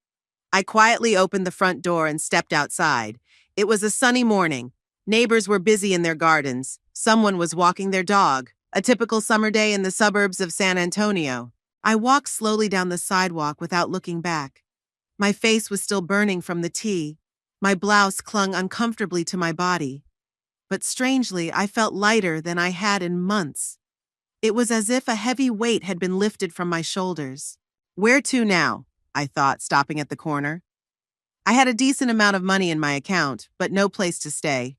I quietly opened the front door and stepped outside. It was a sunny morning. Neighbors were busy in their gardens. Someone was walking their dog. A typical summer day in the suburbs of San Antonio. I walked slowly down the sidewalk without looking back. My face was still burning from the tea. My blouse clung uncomfortably to my body. But strangely, I felt lighter than I had in months. It was as if a heavy weight had been lifted from my shoulders. Where to now? I thought, stopping at the corner. I had a decent amount of money in my account, but no place to stay.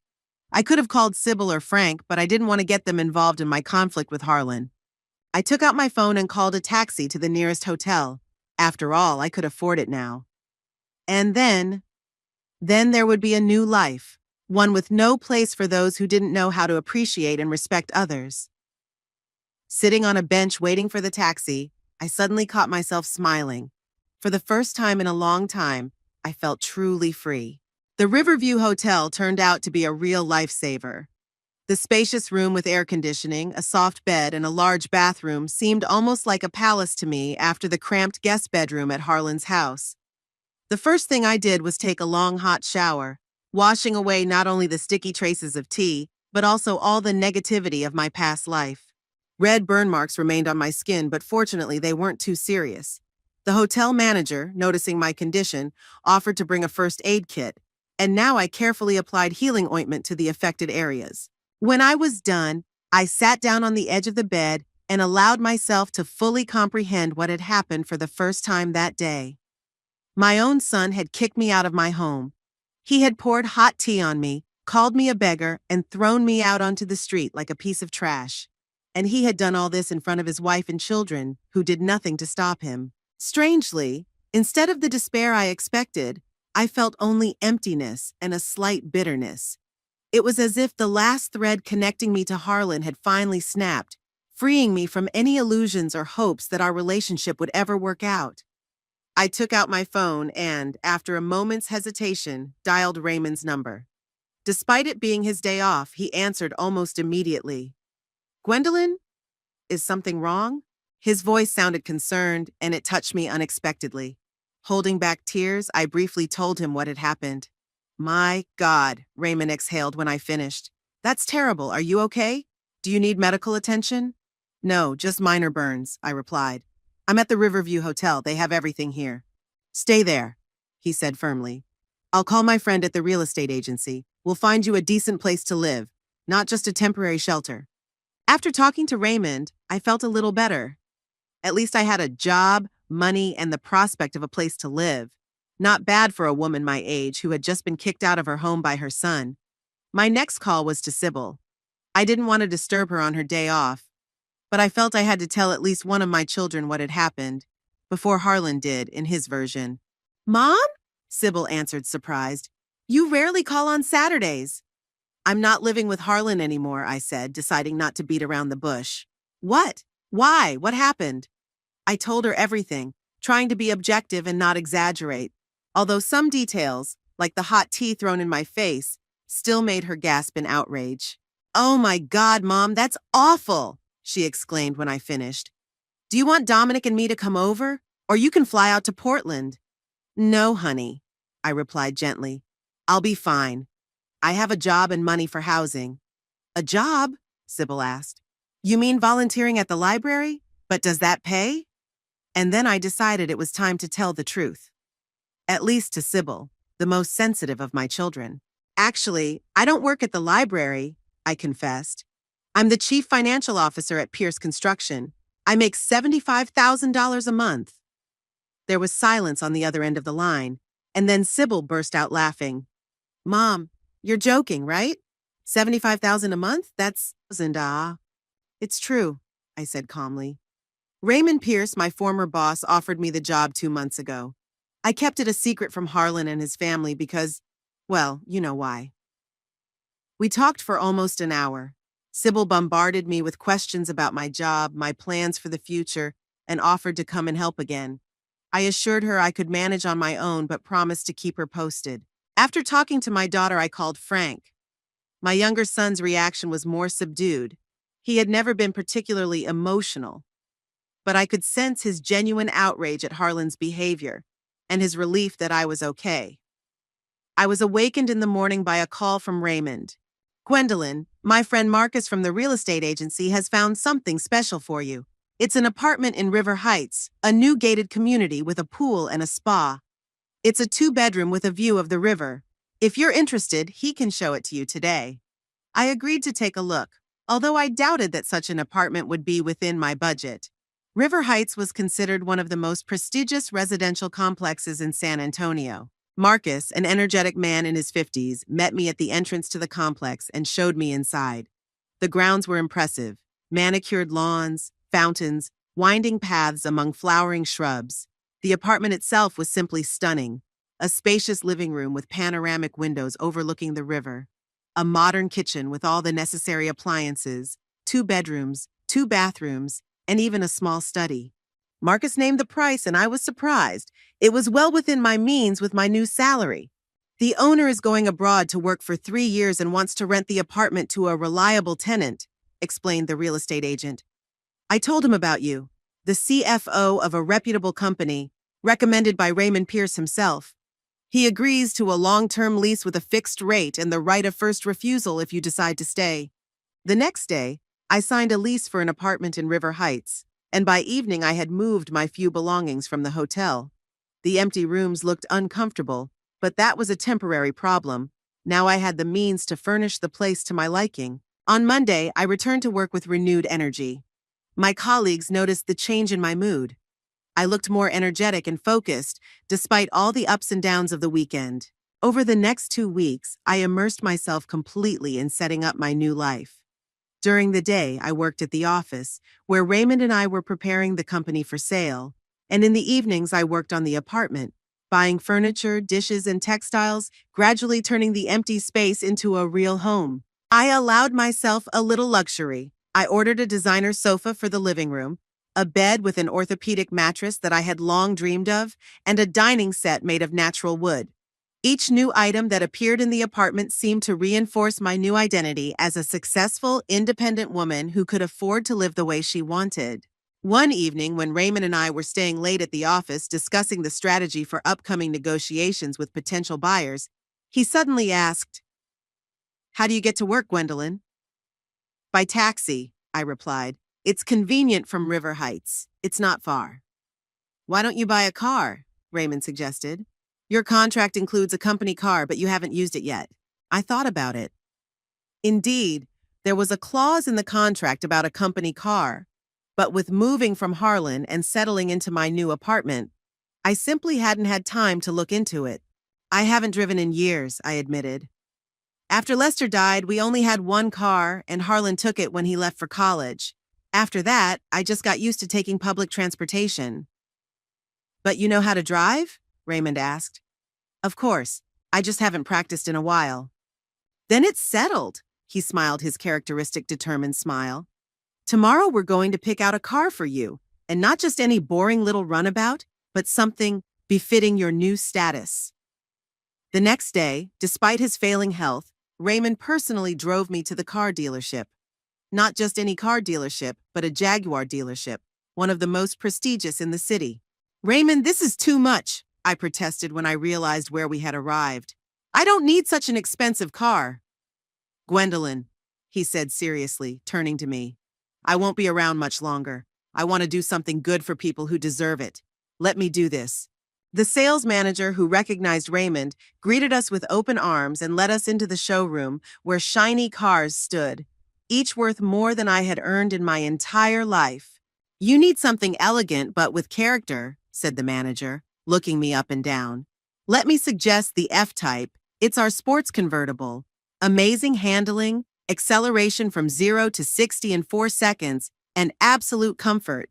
I could have called Sybil or Frank, but I didn't want to get them involved in my conflict with Harlan. I took out my phone and called a taxi to the nearest hotel. After all, I could afford it now. And then there would be a new life, one with no place for those who didn't know how to appreciate and respect others. Sitting on a bench waiting for the taxi, I suddenly caught myself smiling. For the first time in a long time, I felt truly free. The Riverview Hotel turned out to be a real lifesaver. The spacious room with air conditioning, a soft bed, and a large bathroom seemed almost like a palace to me after the cramped guest bedroom at Harlan's house. The first thing I did was take a long hot shower, washing away not only the sticky traces of tea, but also all the negativity of my past life. Red burn marks remained on my skin, but fortunately they weren't too serious. The hotel manager, noticing my condition, offered to bring a first aid kit, and now I carefully applied healing ointment to the affected areas. When I was done, I sat down on the edge of the bed and allowed myself to fully comprehend what had happened for the first time that day. My own son had kicked me out of my home. He had poured hot tea on me, called me a beggar, and thrown me out onto the street like a piece of trash. And he had done all this in front of his wife and children, who did nothing to stop him. Strangely, instead of the despair I expected, I felt only emptiness and a slight bitterness. It was as if the last thread connecting me to Harlan had finally snapped, freeing me from any illusions or hopes that our relationship would ever work out. I took out my phone and, after a moment's hesitation, dialed Raymond's number. Despite it being his day off, he answered almost immediately. "Gwendolyn? Is something wrong?" His voice sounded concerned, and it touched me unexpectedly. Holding back tears, I briefly told him what had happened. "My God," Raymond exhaled when I finished. "That's terrible. Are you okay? Do you need medical attention?" "No, just minor burns," I replied. "I'm at the Riverview Hotel. They have everything here." "Stay there," he said firmly. "I'll call my friend at the real estate agency. We'll find you a decent place to live, not just a temporary shelter." After talking to Raymond, I felt a little better. At least I had a job, money, and the prospect of a place to live. Not bad for a woman my age who had just been kicked out of her home by her son. My next call was to Sybil. I didn't want to disturb her on her day off, but I felt I had to tell at least one of my children what had happened, before Harlan did in his version. "Mom?" Sybil answered, surprised. "You rarely call on Saturdays." "I'm not living with Harlan anymore," I said, deciding not to beat around the bush. "What? Why? What happened?" I told her everything, trying to be objective and not exaggerate, although some details, like the hot tea thrown in my face, still made her gasp in outrage. "Oh my God, Mom, that's awful!" she exclaimed when I finished. "Do you want Dominic and me to come over? Or you can fly out to Portland." "No, honey," I replied gently. "I'll be fine. I have a job and money for housing." "A job?" Sybil asked. "You mean volunteering at the library? But does that pay?" And then I decided it was time to tell the truth. At least to Sybil, the most sensitive of my children. "Actually, I don't work at the library," I confessed. "I'm the chief financial officer at Pierce Construction. I make $75,000 a month." There was silence on the other end of the line, and then Sybil burst out laughing. "Mom, you're joking, right? $75,000 a month? That's It's true," I said calmly. "Raymond Pierce, my former boss, offered me the job 2 months ago. I kept it a secret from Harlan and his family because Well, you know why. We talked for almost an hour. Sybil bombarded me with questions about my job, my plans for the future, and offered to come and help again. I assured her I could manage on my own, but promised to keep her posted. After talking to my daughter, I called Frank. My younger son's reaction was more subdued. He had never been particularly emotional, but I could sense his genuine outrage at Harlan's behavior and his relief that I was okay. I was awakened in the morning by a call from Raymond. Gwendolyn, my friend Marcus from the real estate agency has found something special for you. It's an apartment in River Heights, a new gated community with a pool and a spa. It's a 2-bedroom with a view of the river. If you're interested, he can show it to you today. I agreed to take a look, although I doubted that such an apartment would be within my budget. River Heights was considered one of the most prestigious residential complexes in San Antonio. Marcus, an energetic man in his 50s, met me at the entrance to the complex and showed me inside. The grounds were impressive: manicured lawns, fountains, winding paths among flowering shrubs. The apartment itself was simply stunning. A spacious living room with panoramic windows overlooking the river. A modern kitchen with all the necessary appliances, 2 bedrooms, 2 bathrooms, and even a small study. Marcus named the price and I was surprised. It was well within my means with my new salary. The owner is going abroad to work for 3 years and wants to rent the apartment to a reliable tenant, explained the real estate agent. I told him about you, the CFO of a reputable company, recommended by Raymond Pierce himself. He agrees to a long-term lease with a fixed rate and the right of first refusal if you decide to stay. The next day, I signed a lease for an apartment in River Heights, and by evening I had moved my few belongings from the hotel. The empty rooms looked uncomfortable, but that was a temporary problem. Now I had the means to furnish the place to my liking. On Monday, I returned to work with renewed energy. My colleagues noticed the change in my mood. I looked more energetic and focused, despite all the ups and downs of the weekend. Over the next 2 weeks, I immersed myself completely in setting up my new life. During the day, I worked at the office, where Raymond and I were preparing the company for sale, and in the evenings I worked on the apartment, buying furniture, dishes, and textiles, gradually turning the empty space into a real home. I allowed myself a little luxury. I ordered a designer sofa for the living room, a bed with an orthopedic mattress that I had long dreamed of, and a dining set made of natural wood. Each new item that appeared in the apartment seemed to reinforce my new identity as a successful, independent woman who could afford to live the way she wanted. One evening, when Raymond and I were staying late at the office discussing the strategy for upcoming negotiations with potential buyers, he suddenly asked, "How do you get to work, Gwendolyn?" "By taxi," I replied. "It's convenient from River Heights. It's not far." "Why don't you buy a car?" Raymond suggested. "Your contract includes a company car, but you haven't used it yet." I thought about it. Indeed, there was a clause in the contract about a company car, but with moving from Harlan and settling into my new apartment, I simply hadn't had time to look into it. "I haven't driven in years," I admitted. "After Lester died, we only had one car, and Harlan took it when he left for college. After that, I just got used to taking public transportation." "But you know how to drive?" Raymond asked. "Of course. I just haven't practiced in a while." "Then it's settled," he smiled his characteristic determined smile. "Tomorrow we're going to pick out a car for you, and not just any boring little runabout, but something befitting your new status." The next day, despite his failing health, Raymond personally drove me to the car dealership. Not just any car dealership, but a Jaguar dealership, one of the most prestigious in the city. "Raymond, this is too much," I protested when I realized where we had arrived. "I don't need such an expensive car." "Gwendolyn," he said seriously, turning to me, "I won't be around much longer. I want to do something good for people who deserve it. Let me do this." The sales manager, who recognized Raymond, greeted us with open arms and led us into the showroom where shiny cars stood, each worth more than I had earned in my entire life. "You need something elegant but with character," said the manager, looking me up and down. "Let me suggest the F-Type. It's our sports convertible. Amazing handling, acceleration from 0 to 60 in 4 seconds, and absolute comfort."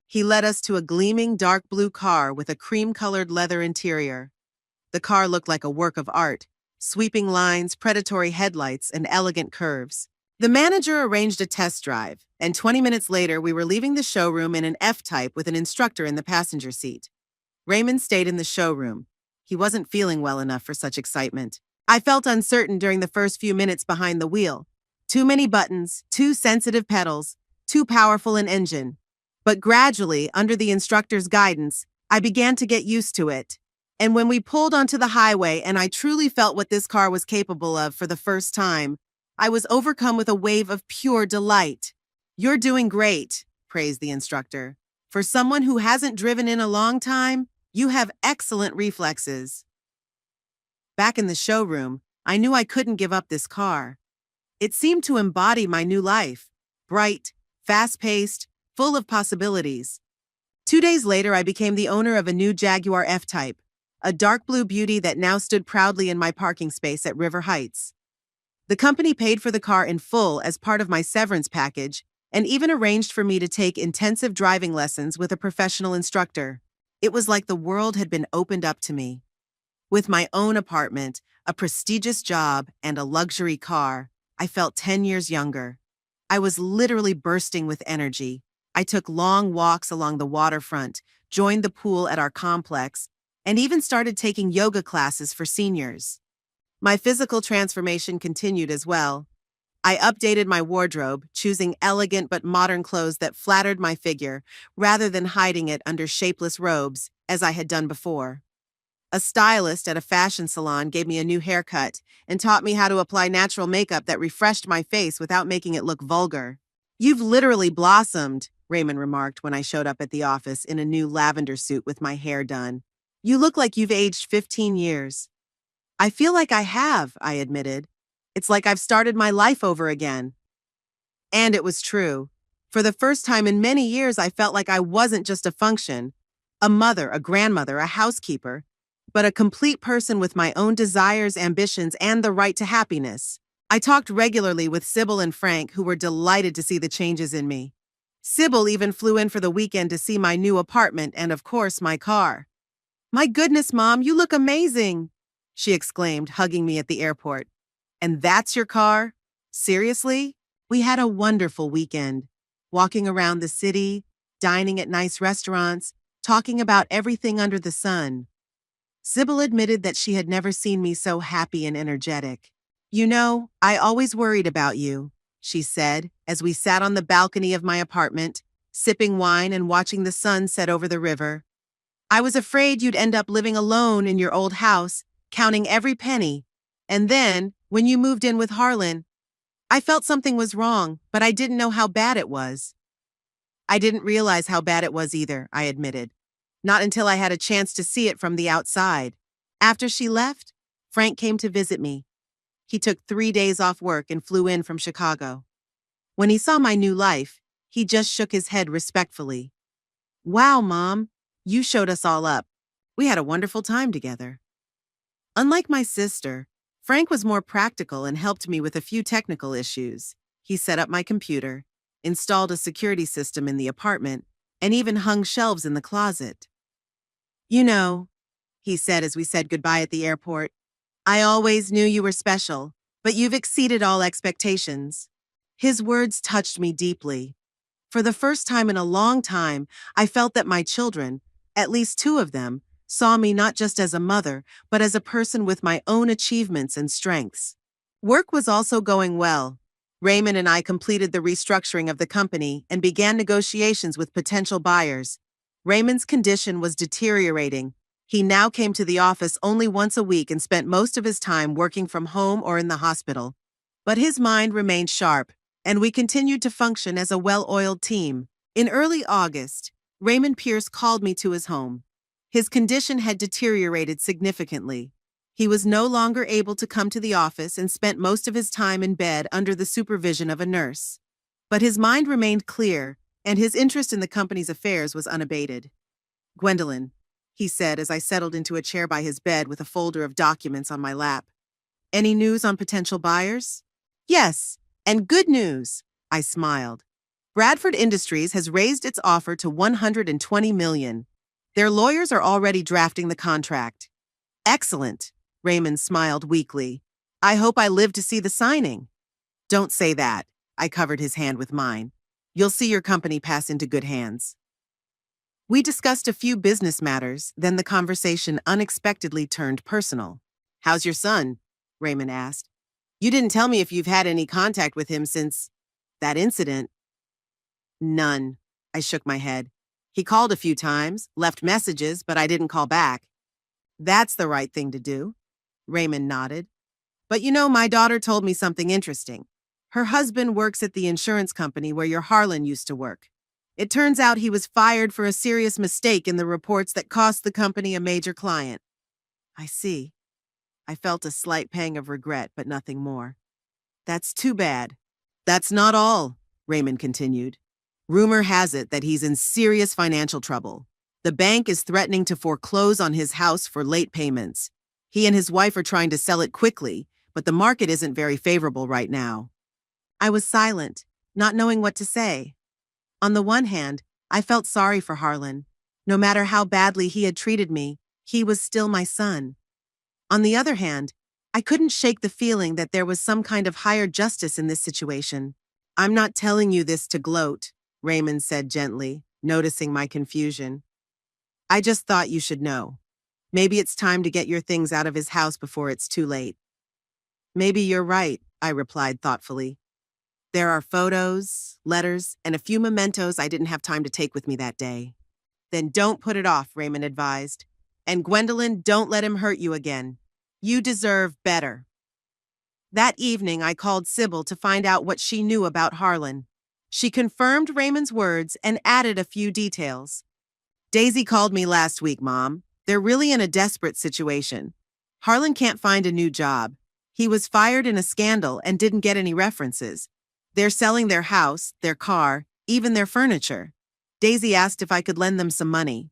He led us to a gleaming dark blue car with a cream-colored leather interior. The car looked like a work of art, sweeping lines, predatory headlights, and elegant curves. The manager arranged a test drive, and 20 minutes later, we were leaving the showroom in an F-Type with an instructor in the passenger seat. Raymond stayed in the showroom. He wasn't feeling well enough for such excitement. I felt uncertain during the first few minutes behind the wheel. Too many buttons, too sensitive pedals, too powerful an engine. But gradually, under the instructor's guidance, I began to get used to it. And when we pulled onto the highway and I truly felt what this car was capable of for the first time, I was overcome with a wave of pure delight. "You're doing great," praised the instructor. "For someone who hasn't driven in a long time, you have excellent reflexes." Back in the showroom, I knew I couldn't give up this car. It seemed to embody my new life. Bright, fast-paced, full of possibilities. 2 days later, I became the owner of a new Jaguar F-Type, a dark blue beauty that now stood proudly in my parking space at River Heights. The company paid for the car in full as part of my severance package and even arranged for me to take intensive driving lessons with a professional instructor. It was like the world had been opened up to me. With my own apartment, a prestigious job, and a luxury car, I felt 10 years younger. I was literally bursting with energy. I took long walks along the waterfront, joined the pool at our complex, and even started taking yoga classes for seniors. My physical transformation continued as well. I updated my wardrobe, choosing elegant but modern clothes that flattered my figure, rather than hiding it under shapeless robes, as I had done before. A stylist at a fashion salon gave me a new haircut and taught me how to apply natural makeup that refreshed my face without making it look vulgar. "You've literally blossomed," Raymond remarked when I showed up at the office in a new lavender suit with my hair done. "You look like you've aged 15 years. "I feel like I have," I admitted. "It's like I've started my life over again." And it was true. For the first time in many years, I felt like I wasn't just a function, a mother, a grandmother, a housekeeper, but a complete person with my own desires, ambitions, and the right to happiness. I talked regularly with Sybil and Frank, who were delighted to see the changes in me. Sybil even flew in for the weekend to see my new apartment and, of course, my car. "My goodness, Mom, you look amazing," she exclaimed, hugging me at the airport. "And that's your car? Seriously?" We had a wonderful weekend, walking around the city, dining at nice restaurants, talking about everything under the sun. Sybil admitted that she had never seen me so happy and energetic. "You know, I always worried about you," she said, as we sat on the balcony of my apartment, sipping wine and watching the sun set over the river. "I was afraid you'd end up living alone in your old house, counting every penny. And then, when you moved in with Harlan, I felt something was wrong, but I didn't know how bad it was." "I didn't realize how bad it was either," I admitted. "Not until I had a chance to see it from the outside." After she left, Frank came to visit me. He took 3 days off work and flew in from Chicago. When he saw my new life, he just shook his head respectfully. "Wow, Mom, you showed us all up. We had a wonderful time together." Unlike my sister, Frank was more practical and helped me with a few technical issues. He set up my computer, installed a security system in the apartment, and even hung shelves in the closet. "You know," he said as we said goodbye at the airport, "I always knew you were special, but you've exceeded all expectations." His words touched me deeply. For the first time in a long time, I felt that my children, at least 2 of them, saw me not just as a mother, but as a person with my own achievements and strengths. Work was also going well. Raymond and I completed the restructuring of the company and began negotiations with potential buyers. Raymond's condition was deteriorating. He now came to the office only once a week and spent most of his time working from home or in the hospital. But his mind remained sharp, and we continued to function as a well-oiled team. In early August, Raymond Pierce called me to his home. His condition had deteriorated significantly. He was no longer able to come to the office and spent most of his time in bed under the supervision of a nurse. But his mind remained clear, and his interest in the company's affairs was unabated. "Gwendolyn," he said as I settled into a chair by his bed with a folder of documents on my lap. "Any news on potential buyers?" "Yes, and good news," I smiled. "Bradford Industries has raised its offer to $120 million. Their lawyers are already drafting the contract." "Excellent," Raymond smiled weakly. I hope I live to see the signing. Don't say that. I covered his hand with mine. You'll see your company pass into good hands. We discussed a few business matters, then the conversation unexpectedly turned personal. How's your son? Raymond asked. You didn't tell me if you've had any contact with him since that incident. None. I shook my head. He called a few times, left messages, but I didn't call back. That's the right thing to do. Raymond nodded. But you know, my daughter told me something interesting. Her husband works at the insurance company where your Harlan used to work. It turns out he was fired for a serious mistake in the reports that cost the company a major client. I see. I felt a slight pang of regret, but nothing more. That's too bad. That's not all, Raymond continued. Rumor has it that he's in serious financial trouble. The bank is threatening to foreclose on his house for late payments. He and his wife are trying to sell it quickly, but the market isn't very favorable right now. I was silent, not knowing what to say. On the one hand, I felt sorry for Harlan. No matter how badly he had treated me, he was still my son. On the other hand, I couldn't shake the feeling that there was some kind of higher justice in this situation. I'm not telling you this to gloat, Raymond said gently, noticing my confusion. I just thought you should know. Maybe it's time to get your things out of his house before it's too late. Maybe you're right, I replied thoughtfully. There are photos, letters, and a few mementos I didn't have time to take with me that day. Then don't put it off, Raymond advised. And Gwendolyn, don't let him hurt you again. You deserve better. That evening, I called Sybil to find out what she knew about Harlan. She confirmed Raymond's words and added a few details. Daisy called me last week, Mom. They're really in a desperate situation. Harlan can't find a new job. He was fired in a scandal and didn't get any references. They're selling their house, their car, even their furniture. Daisy asked if I could lend them some money.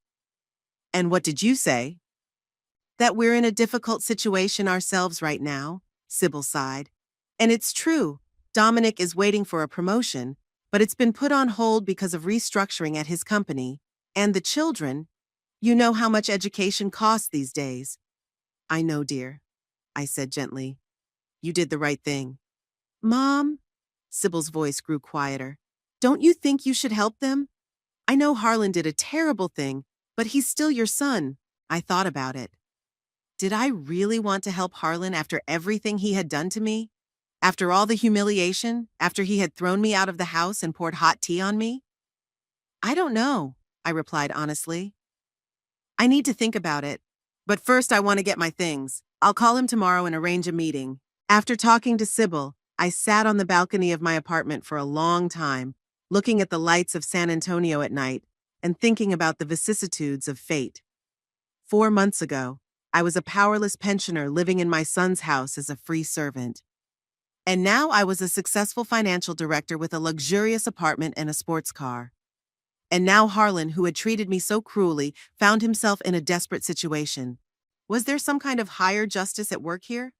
And what did you say? That we're in a difficult situation ourselves right now, Sybil sighed. And it's true, Dominic is waiting for a promotion, but it's been put on hold because of restructuring at his company. And the children, you know how much education costs these days. I know, dear, I said gently. You did the right thing. Mom, Sybil's voice grew quieter. Don't you think you should help them? I know Harlan did a terrible thing, but he's still your son. I thought about it. Did I really want to help Harlan after everything he had done to me? After all the humiliation? After he had thrown me out of the house and poured hot tea on me? I don't know, I replied honestly. I need to think about it. But first I want to get my things. I'll call him tomorrow and arrange a meeting. After talking to Sybil, I sat on the balcony of my apartment for a long time, looking at the lights of San Antonio at night and thinking about the vicissitudes of fate. 4 months ago, I was a powerless pensioner living in my son's house as a free servant. And now I was a successful financial director with a luxurious apartment and a sports car. And now Harlan, who had treated me so cruelly, found himself in a desperate situation. Was there some kind of higher justice at work here?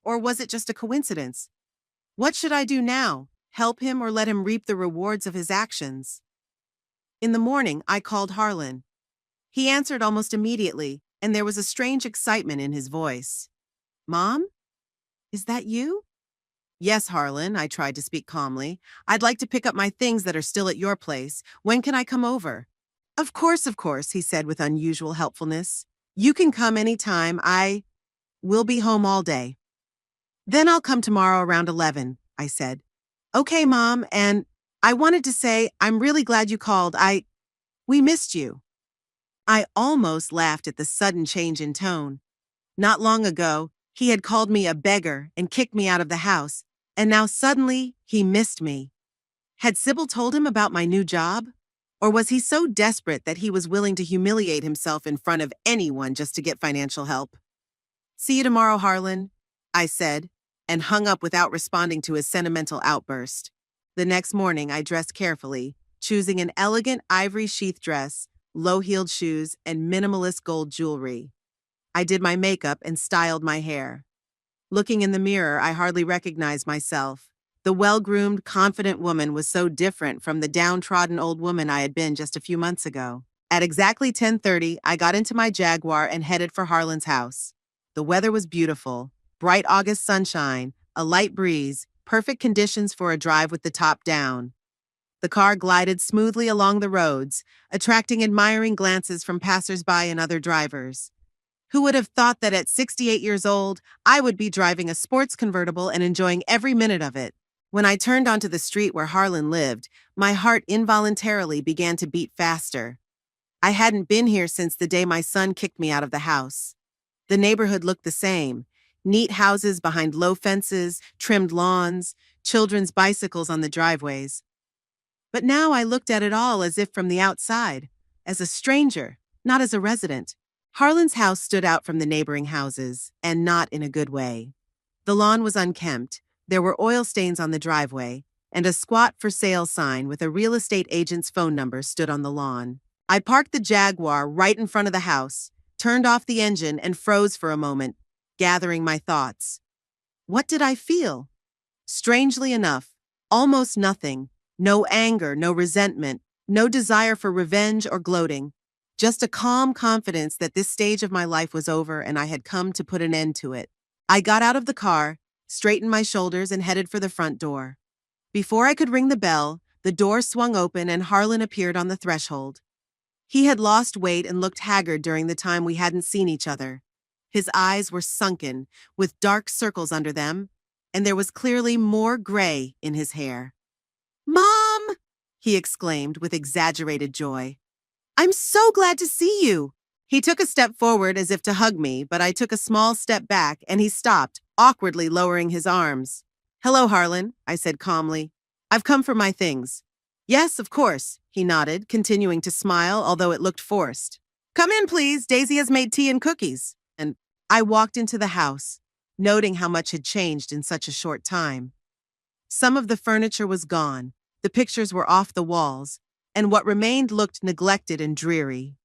Or was it just a coincidence? What should I do now? Help him or let him reap the rewards of his actions? In the morning, I called Harlan. He answered almost immediately, and there was a strange excitement in his voice. Mom? Is that you? Yes, Harlan, I tried to speak calmly. I'd like to pick up my things that are still at your place. When can I come over? Of course, he said with unusual helpfulness. You can come anytime. I will be home all day. Then I'll come tomorrow around 11, I said. Okay, Mom, and I wanted to say I'm really glad you called. We missed you. I almost laughed at the sudden change in tone. Not long ago, he had called me a beggar and kicked me out of the house, and now suddenly he missed me. Had Sybil told him about my new job? Or was he so desperate that he was willing to humiliate himself in front of anyone just to get financial help? See you tomorrow, Harlan, I said, and hung up without responding to his sentimental outburst. The next morning, I dressed carefully, choosing an elegant ivory sheath dress, low-heeled shoes, and minimalist gold jewelry. I did my makeup and styled my hair. Looking in the mirror, I hardly recognized myself. The well-groomed, confident woman was so different from the downtrodden old woman I had been just a few months ago. At exactly 10:30, I got into my Jaguar and headed for Harlan's house. The weather was beautiful, bright August sunshine, a light breeze, perfect conditions for a drive with the top down. The car glided smoothly along the roads, attracting admiring glances from passers-by and other drivers. Who would have thought that at 68 years old, I would be driving a sports convertible and enjoying every minute of it? When I turned onto the street where Harlan lived, my heart involuntarily began to beat faster. I hadn't been here since the day my son kicked me out of the house. The neighborhood looked the same. Neat houses behind low fences, trimmed lawns, children's bicycles on the driveways. But now I looked at it all as if from the outside, as a stranger, not as a resident. Harlan's house stood out from the neighboring houses, and not in a good way. The lawn was unkempt, there were oil stains on the driveway, and a squat for sale sign with a real estate agent's phone number stood on the lawn. I parked the Jaguar right in front of the house, turned off the engine, and froze for a moment, gathering my thoughts. What did I feel? Strangely enough, almost nothing. No anger, no resentment, no desire for revenge or gloating. Just a calm confidence that this stage of my life was over and I had come to put an end to it. I got out of the car, straightened my shoulders, and headed for the front door. Before I could ring the bell, the door swung open and Harlan appeared on the threshold. He had lost weight and looked haggard during the time we hadn't seen each other. His eyes were sunken, with dark circles under them, and there was clearly more gray in his hair. "Mom!" he exclaimed with exaggerated joy. "I'm so glad to see you." He took a step forward as if to hug me, but I took a small step back and he stopped, awkwardly lowering his arms. "Hello, Harlan," I said calmly. "I've come for my things." "Yes, of course," he nodded, continuing to smile, although it looked forced. "Come in, please. Daisy has made tea and cookies." And I walked into the house, noting how much had changed in such a short time. Some of the furniture was gone, the pictures were off the walls, and what remained looked neglected and dreary.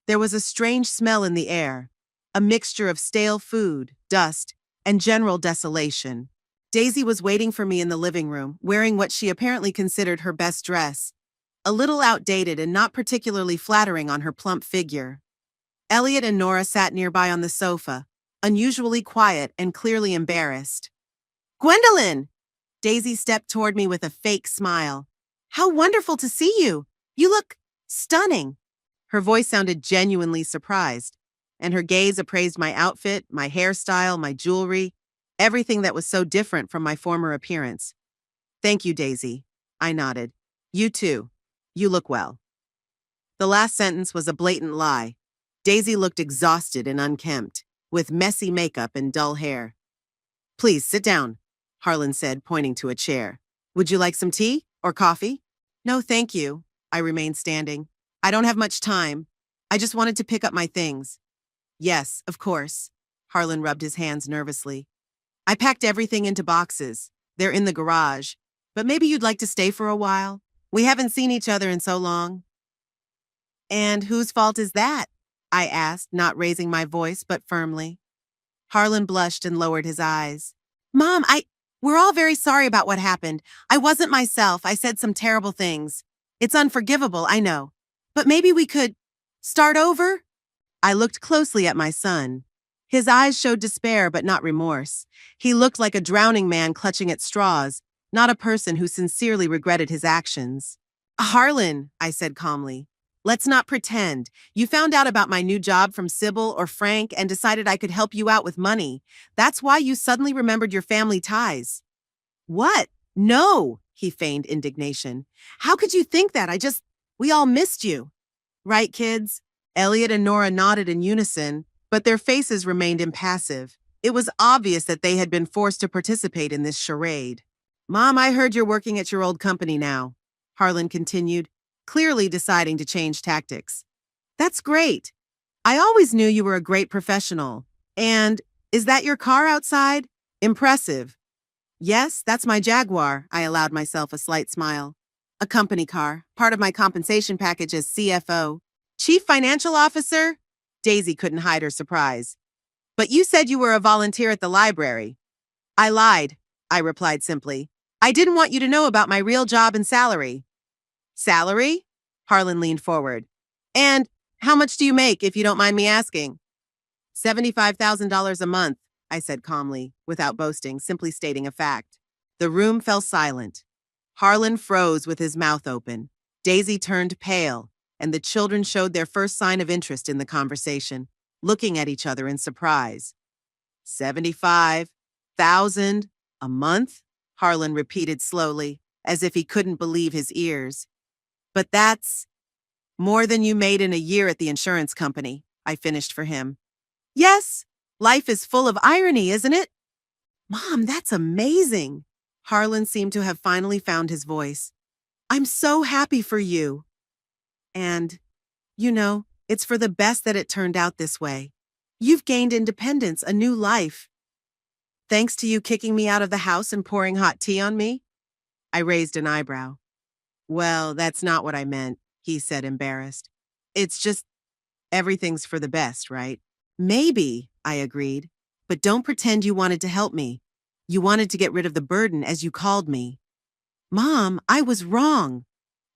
There was a strange smell in the air, a mixture of stale food, dust, and general desolation. Daisy was waiting for me in the living room, wearing what she apparently considered her best dress, a little outdated and not particularly flattering on her plump figure. Elliot and Nora sat nearby on the sofa, unusually quiet and clearly embarrassed. "Gwendolyn!" Daisy stepped toward me with a fake smile. "How wonderful to see you! You look stunning!" Her voice sounded genuinely surprised, and her gaze appraised my outfit, my hairstyle, my jewelry, everything that was so different from my former appearance. "Thank you, Daisy," I nodded. "You too. You look well." The last sentence was a blatant lie. Daisy looked exhausted and unkempt, with messy makeup and dull hair. "Please sit down," Harlan said, pointing to a chair. "Would you like some tea or coffee?" "No, thank you." I remained standing. "I don't have much time. I just wanted to pick up my things." "Yes, of course." Harlan rubbed his hands nervously. "I packed everything into boxes. They're in the garage. But maybe you'd like to stay for a while? We haven't seen each other in so long." "And whose fault is that?" I asked, not raising my voice, but firmly. Harlan blushed and lowered his eyes. "Mom, we're all very sorry about what happened. I wasn't myself. I said some terrible things. It's unforgivable, I know. But maybe we could start over?" I looked closely at my son. His eyes showed despair but not remorse. He looked like a drowning man clutching at straws, not a person who sincerely regretted his actions. "Harlan," I said calmly, "let's not pretend. You found out about my new job from Sybil or Frank and decided I could help you out with money. That's why you suddenly remembered your family ties." "What? No," he feigned indignation. "How could you think that? We all missed you." "Right, kids?" Elliot and Nora nodded in unison, but their faces remained impassive. It was obvious that they had been forced to participate in this charade. "Mom, I heard you're working at your old company now," Harlan continued, clearly deciding to change tactics. "That's great. I always knew you were a great professional. And is that your car outside? Impressive." "Yes, that's my Jaguar," I allowed myself a slight smile. "A company car, part of my compensation package as CFO. Chief Financial Officer?" Daisy couldn't hide her surprise. "But you said you were a volunteer at the library." "I lied," I replied simply. "I didn't want you to know about my real job and salary." "Salary?" Harlan leaned forward. "And how much do you make, if you don't mind me asking?" $75,000 a month, I said calmly, without boasting, simply stating a fact. The room fell silent. Harlan froze with his mouth open. Daisy turned pale, and the children showed their first sign of interest in the conversation, looking at each other in surprise. 75,000 a month? Harlan repeated slowly, as if he couldn't believe his ears. But that's more than you made in a year at the insurance company, I finished for him. Yes, life is full of irony, isn't it? Mom, that's amazing. Harlan seemed to have finally found his voice. I'm so happy for you. And, it's for the best that it turned out this way. You've gained independence, a new life. Thanks to you kicking me out of the house and pouring hot tea on me? I raised an eyebrow. Well, that's not what I meant, he said, embarrassed. It's just everything's for the best, right? Maybe, I agreed, but don't pretend you wanted to help me. You wanted to get rid of the burden, as you called me. Mom, I was wrong.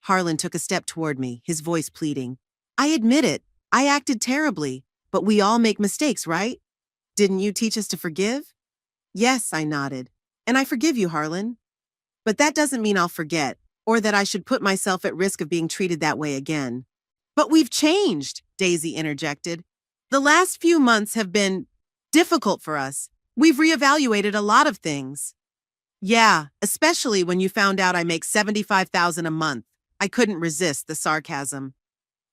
Harlan took a step toward me, his voice pleading. I admit it. I acted terribly, but we all make mistakes, right? Didn't you teach us to forgive? Yes, I nodded. And I forgive you, Harlan. But that doesn't mean I'll forget, or that I should put myself at risk of being treated that way again. But we've changed, Daisy interjected. The last few months have been difficult for us. We've reevaluated a lot of things. Yeah, especially when you found out I make $75,000 a month. I couldn't resist the sarcasm.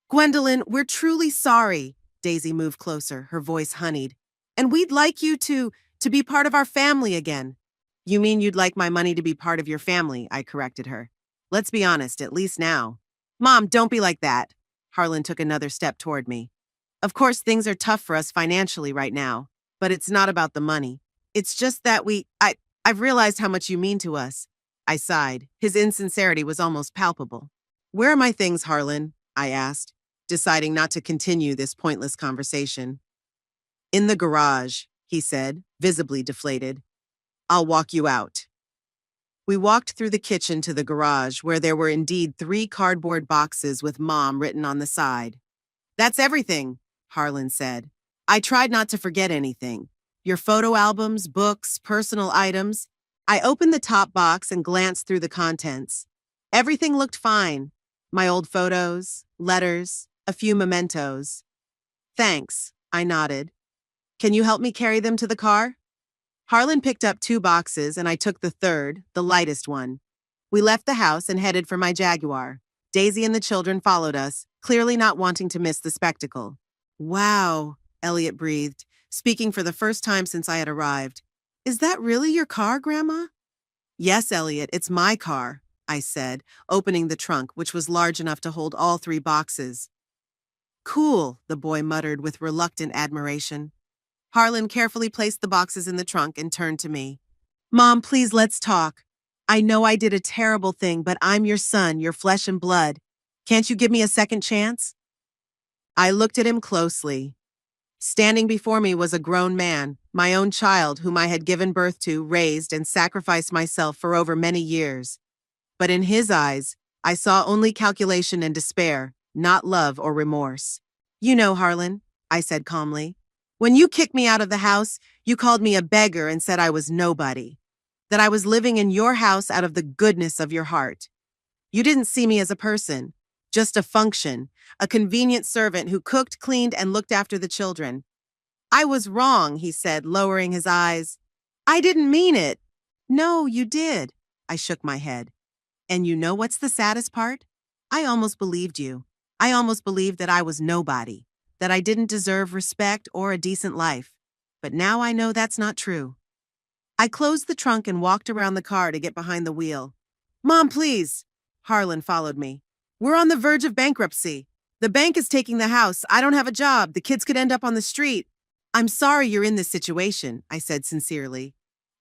Gwendolyn, we're truly sorry. Daisy moved closer, her voice honeyed. And we'd like you to be part of our family again. You mean you'd like my money to be part of your family, I corrected her. Let's be honest, at least now. Mom, don't be like that. Harlan took another step toward me. Of course, things are tough for us financially right now, but it's not about the money. It's just that I've realized how much you mean to us. I sighed. His insincerity was almost palpable. Where are my things, Harlan? I asked, deciding not to continue this pointless conversation. In the garage, he said, visibly deflated. I'll walk you out. We walked through the kitchen to the garage, where there were indeed 3 cardboard boxes with Mom written on the side. That's everything, Harlan said. I tried not to forget anything. Your photo albums, books, personal items. I opened the top box and glanced through the contents. Everything looked fine. My old photos, letters, a few mementos. Thanks, I nodded. Can you help me carry them to the car? Harlan picked up 2 boxes and I took the third, the lightest one. We left the house and headed for my Jaguar. Daisy and the children followed us, clearly not wanting to miss the spectacle. Wow, Elliot breathed, speaking for the first time since I had arrived. Is that really your car, Grandma? Yes, Elliot, it's my car, I said, opening the trunk, which was large enough to hold all 3 boxes. Cool, the boy muttered with reluctant admiration. Harlan carefully placed the boxes in the trunk and turned to me. Mom, please, let's talk. I know I did a terrible thing, but I'm your son, your flesh and blood. Can't you give me a second chance? I looked at him closely. Standing before me was a grown man, my own child whom I had given birth to, raised, and sacrificed myself for over many years. But in his eyes, I saw only calculation and despair, not love or remorse. You know, Harlan, I said calmly. When you kicked me out of the house, you called me a beggar and said I was nobody, that I was living in your house out of the goodness of your heart. You didn't see me as a person, just a function, a convenient servant who cooked, cleaned, and looked after the children. I was wrong, he said, lowering his eyes. I didn't mean it. No, you did. I shook my head. And you know what's the saddest part? I almost believed you. I almost believed that I was nobody, that I didn't deserve respect or a decent life. But now I know that's not true. I closed the trunk and walked around the car to get behind the wheel. Mom, please. Harlan followed me. We're on the verge of bankruptcy. The bank is taking the house. I don't have a job. The kids could end up on the street. I'm sorry you're in this situation, I said sincerely.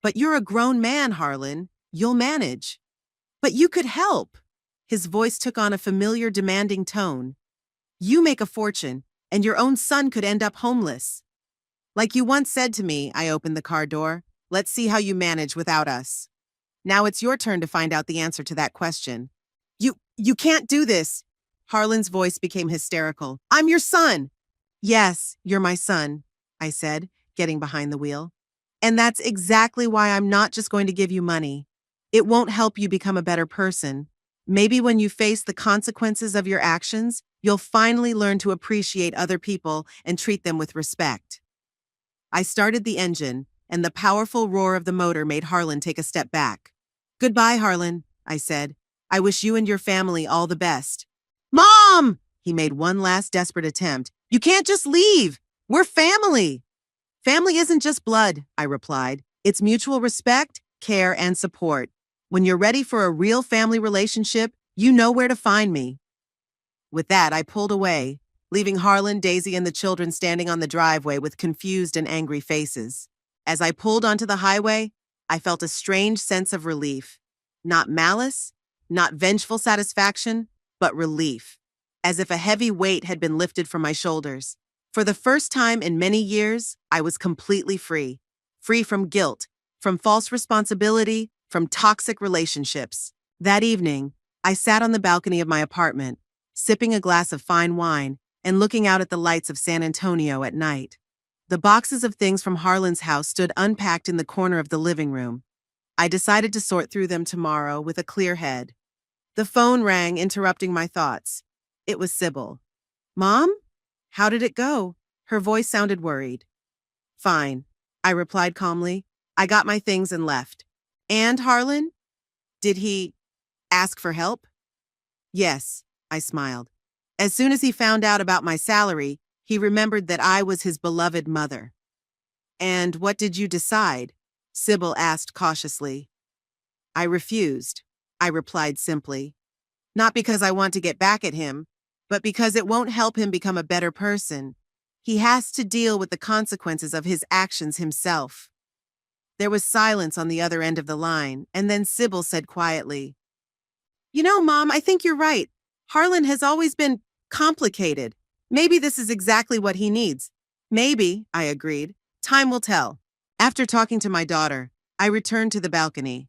But you're a grown man, Harlan. You'll manage. But you could help. His voice took on a familiar, demanding tone. You make a fortune, and your own son could end up homeless. Like you once said to me, I opened the car door, let's see how you manage without us. Now it's your turn to find out the answer to that question. You can't do this. Harlan's voice became hysterical. I'm your son. Yes, you're my son. I said, getting behind the wheel. And that's exactly why I'm not just going to give you money. It won't help you become a better person. Maybe when you face the consequences of your actions, you'll finally learn to appreciate other people and treat them with respect. I started the engine, and the powerful roar of the motor made Harlan take a step back. Goodbye, Harlan, I said. I wish you and your family all the best. Mom! He made one last desperate attempt. You can't just leave. We're family. Family isn't just blood, I replied. It's mutual respect, care, and support. When you're ready for a real family relationship, you know where to find me. With that, I pulled away, leaving Harlan, Daisy, and the children standing on the driveway with confused and angry faces. As I pulled onto the highway, I felt a strange sense of relief. Not malice, not vengeful satisfaction, but relief. As if a heavy weight had been lifted from my shoulders. For the first time in many years, I was completely free. Free from guilt, from false responsibility, from toxic relationships. That evening, I sat on the balcony of my apartment, sipping a glass of fine wine and looking out at the lights of San Antonio at night. The boxes of things from Harlan's house stood unpacked in the corner of the living room. I decided to sort through them tomorrow with a clear head. The phone rang, interrupting my thoughts. It was Sybil. Mom? How did it go? Her voice sounded worried. Fine, I replied calmly. I got my things and left. And Harlan? Did he ask for help? Yes, I smiled. As soon as he found out about my salary, he remembered that I was his beloved mother. And what did you decide? Sybil asked cautiously. I refused, I replied simply. Not because I want to get back at him, but because it won't help him become a better person. He has to deal with the consequences of his actions himself. There was silence on the other end of the line, and then Sybil said quietly, You know, Mom, I think you're right. Harlan has always been complicated. Maybe this is exactly what he needs. Maybe, I agreed. Time will tell. After talking to my daughter, I returned to the balcony.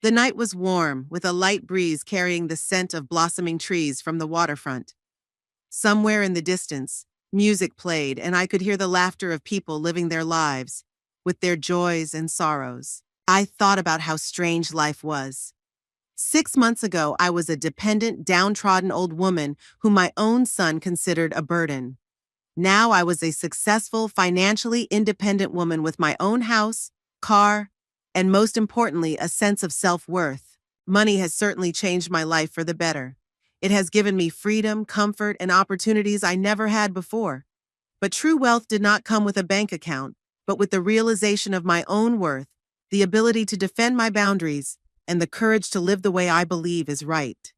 The night was warm, with a light breeze carrying the scent of blossoming trees from the waterfront. Somewhere in the distance, music played, and I could hear the laughter of people living their lives, with their joys and sorrows. I thought about how strange life was. 6 months ago, I was a dependent, downtrodden old woman whom my own son considered a burden. Now I was a successful, financially independent woman with my own house, car, and most importantly, a sense of self-worth. Money has certainly changed my life for the better. It has given me freedom, comfort, and opportunities I never had before. But true wealth did not come with a bank account, but with the realization of my own worth, the ability to defend my boundaries, and the courage to live the way I believe is right.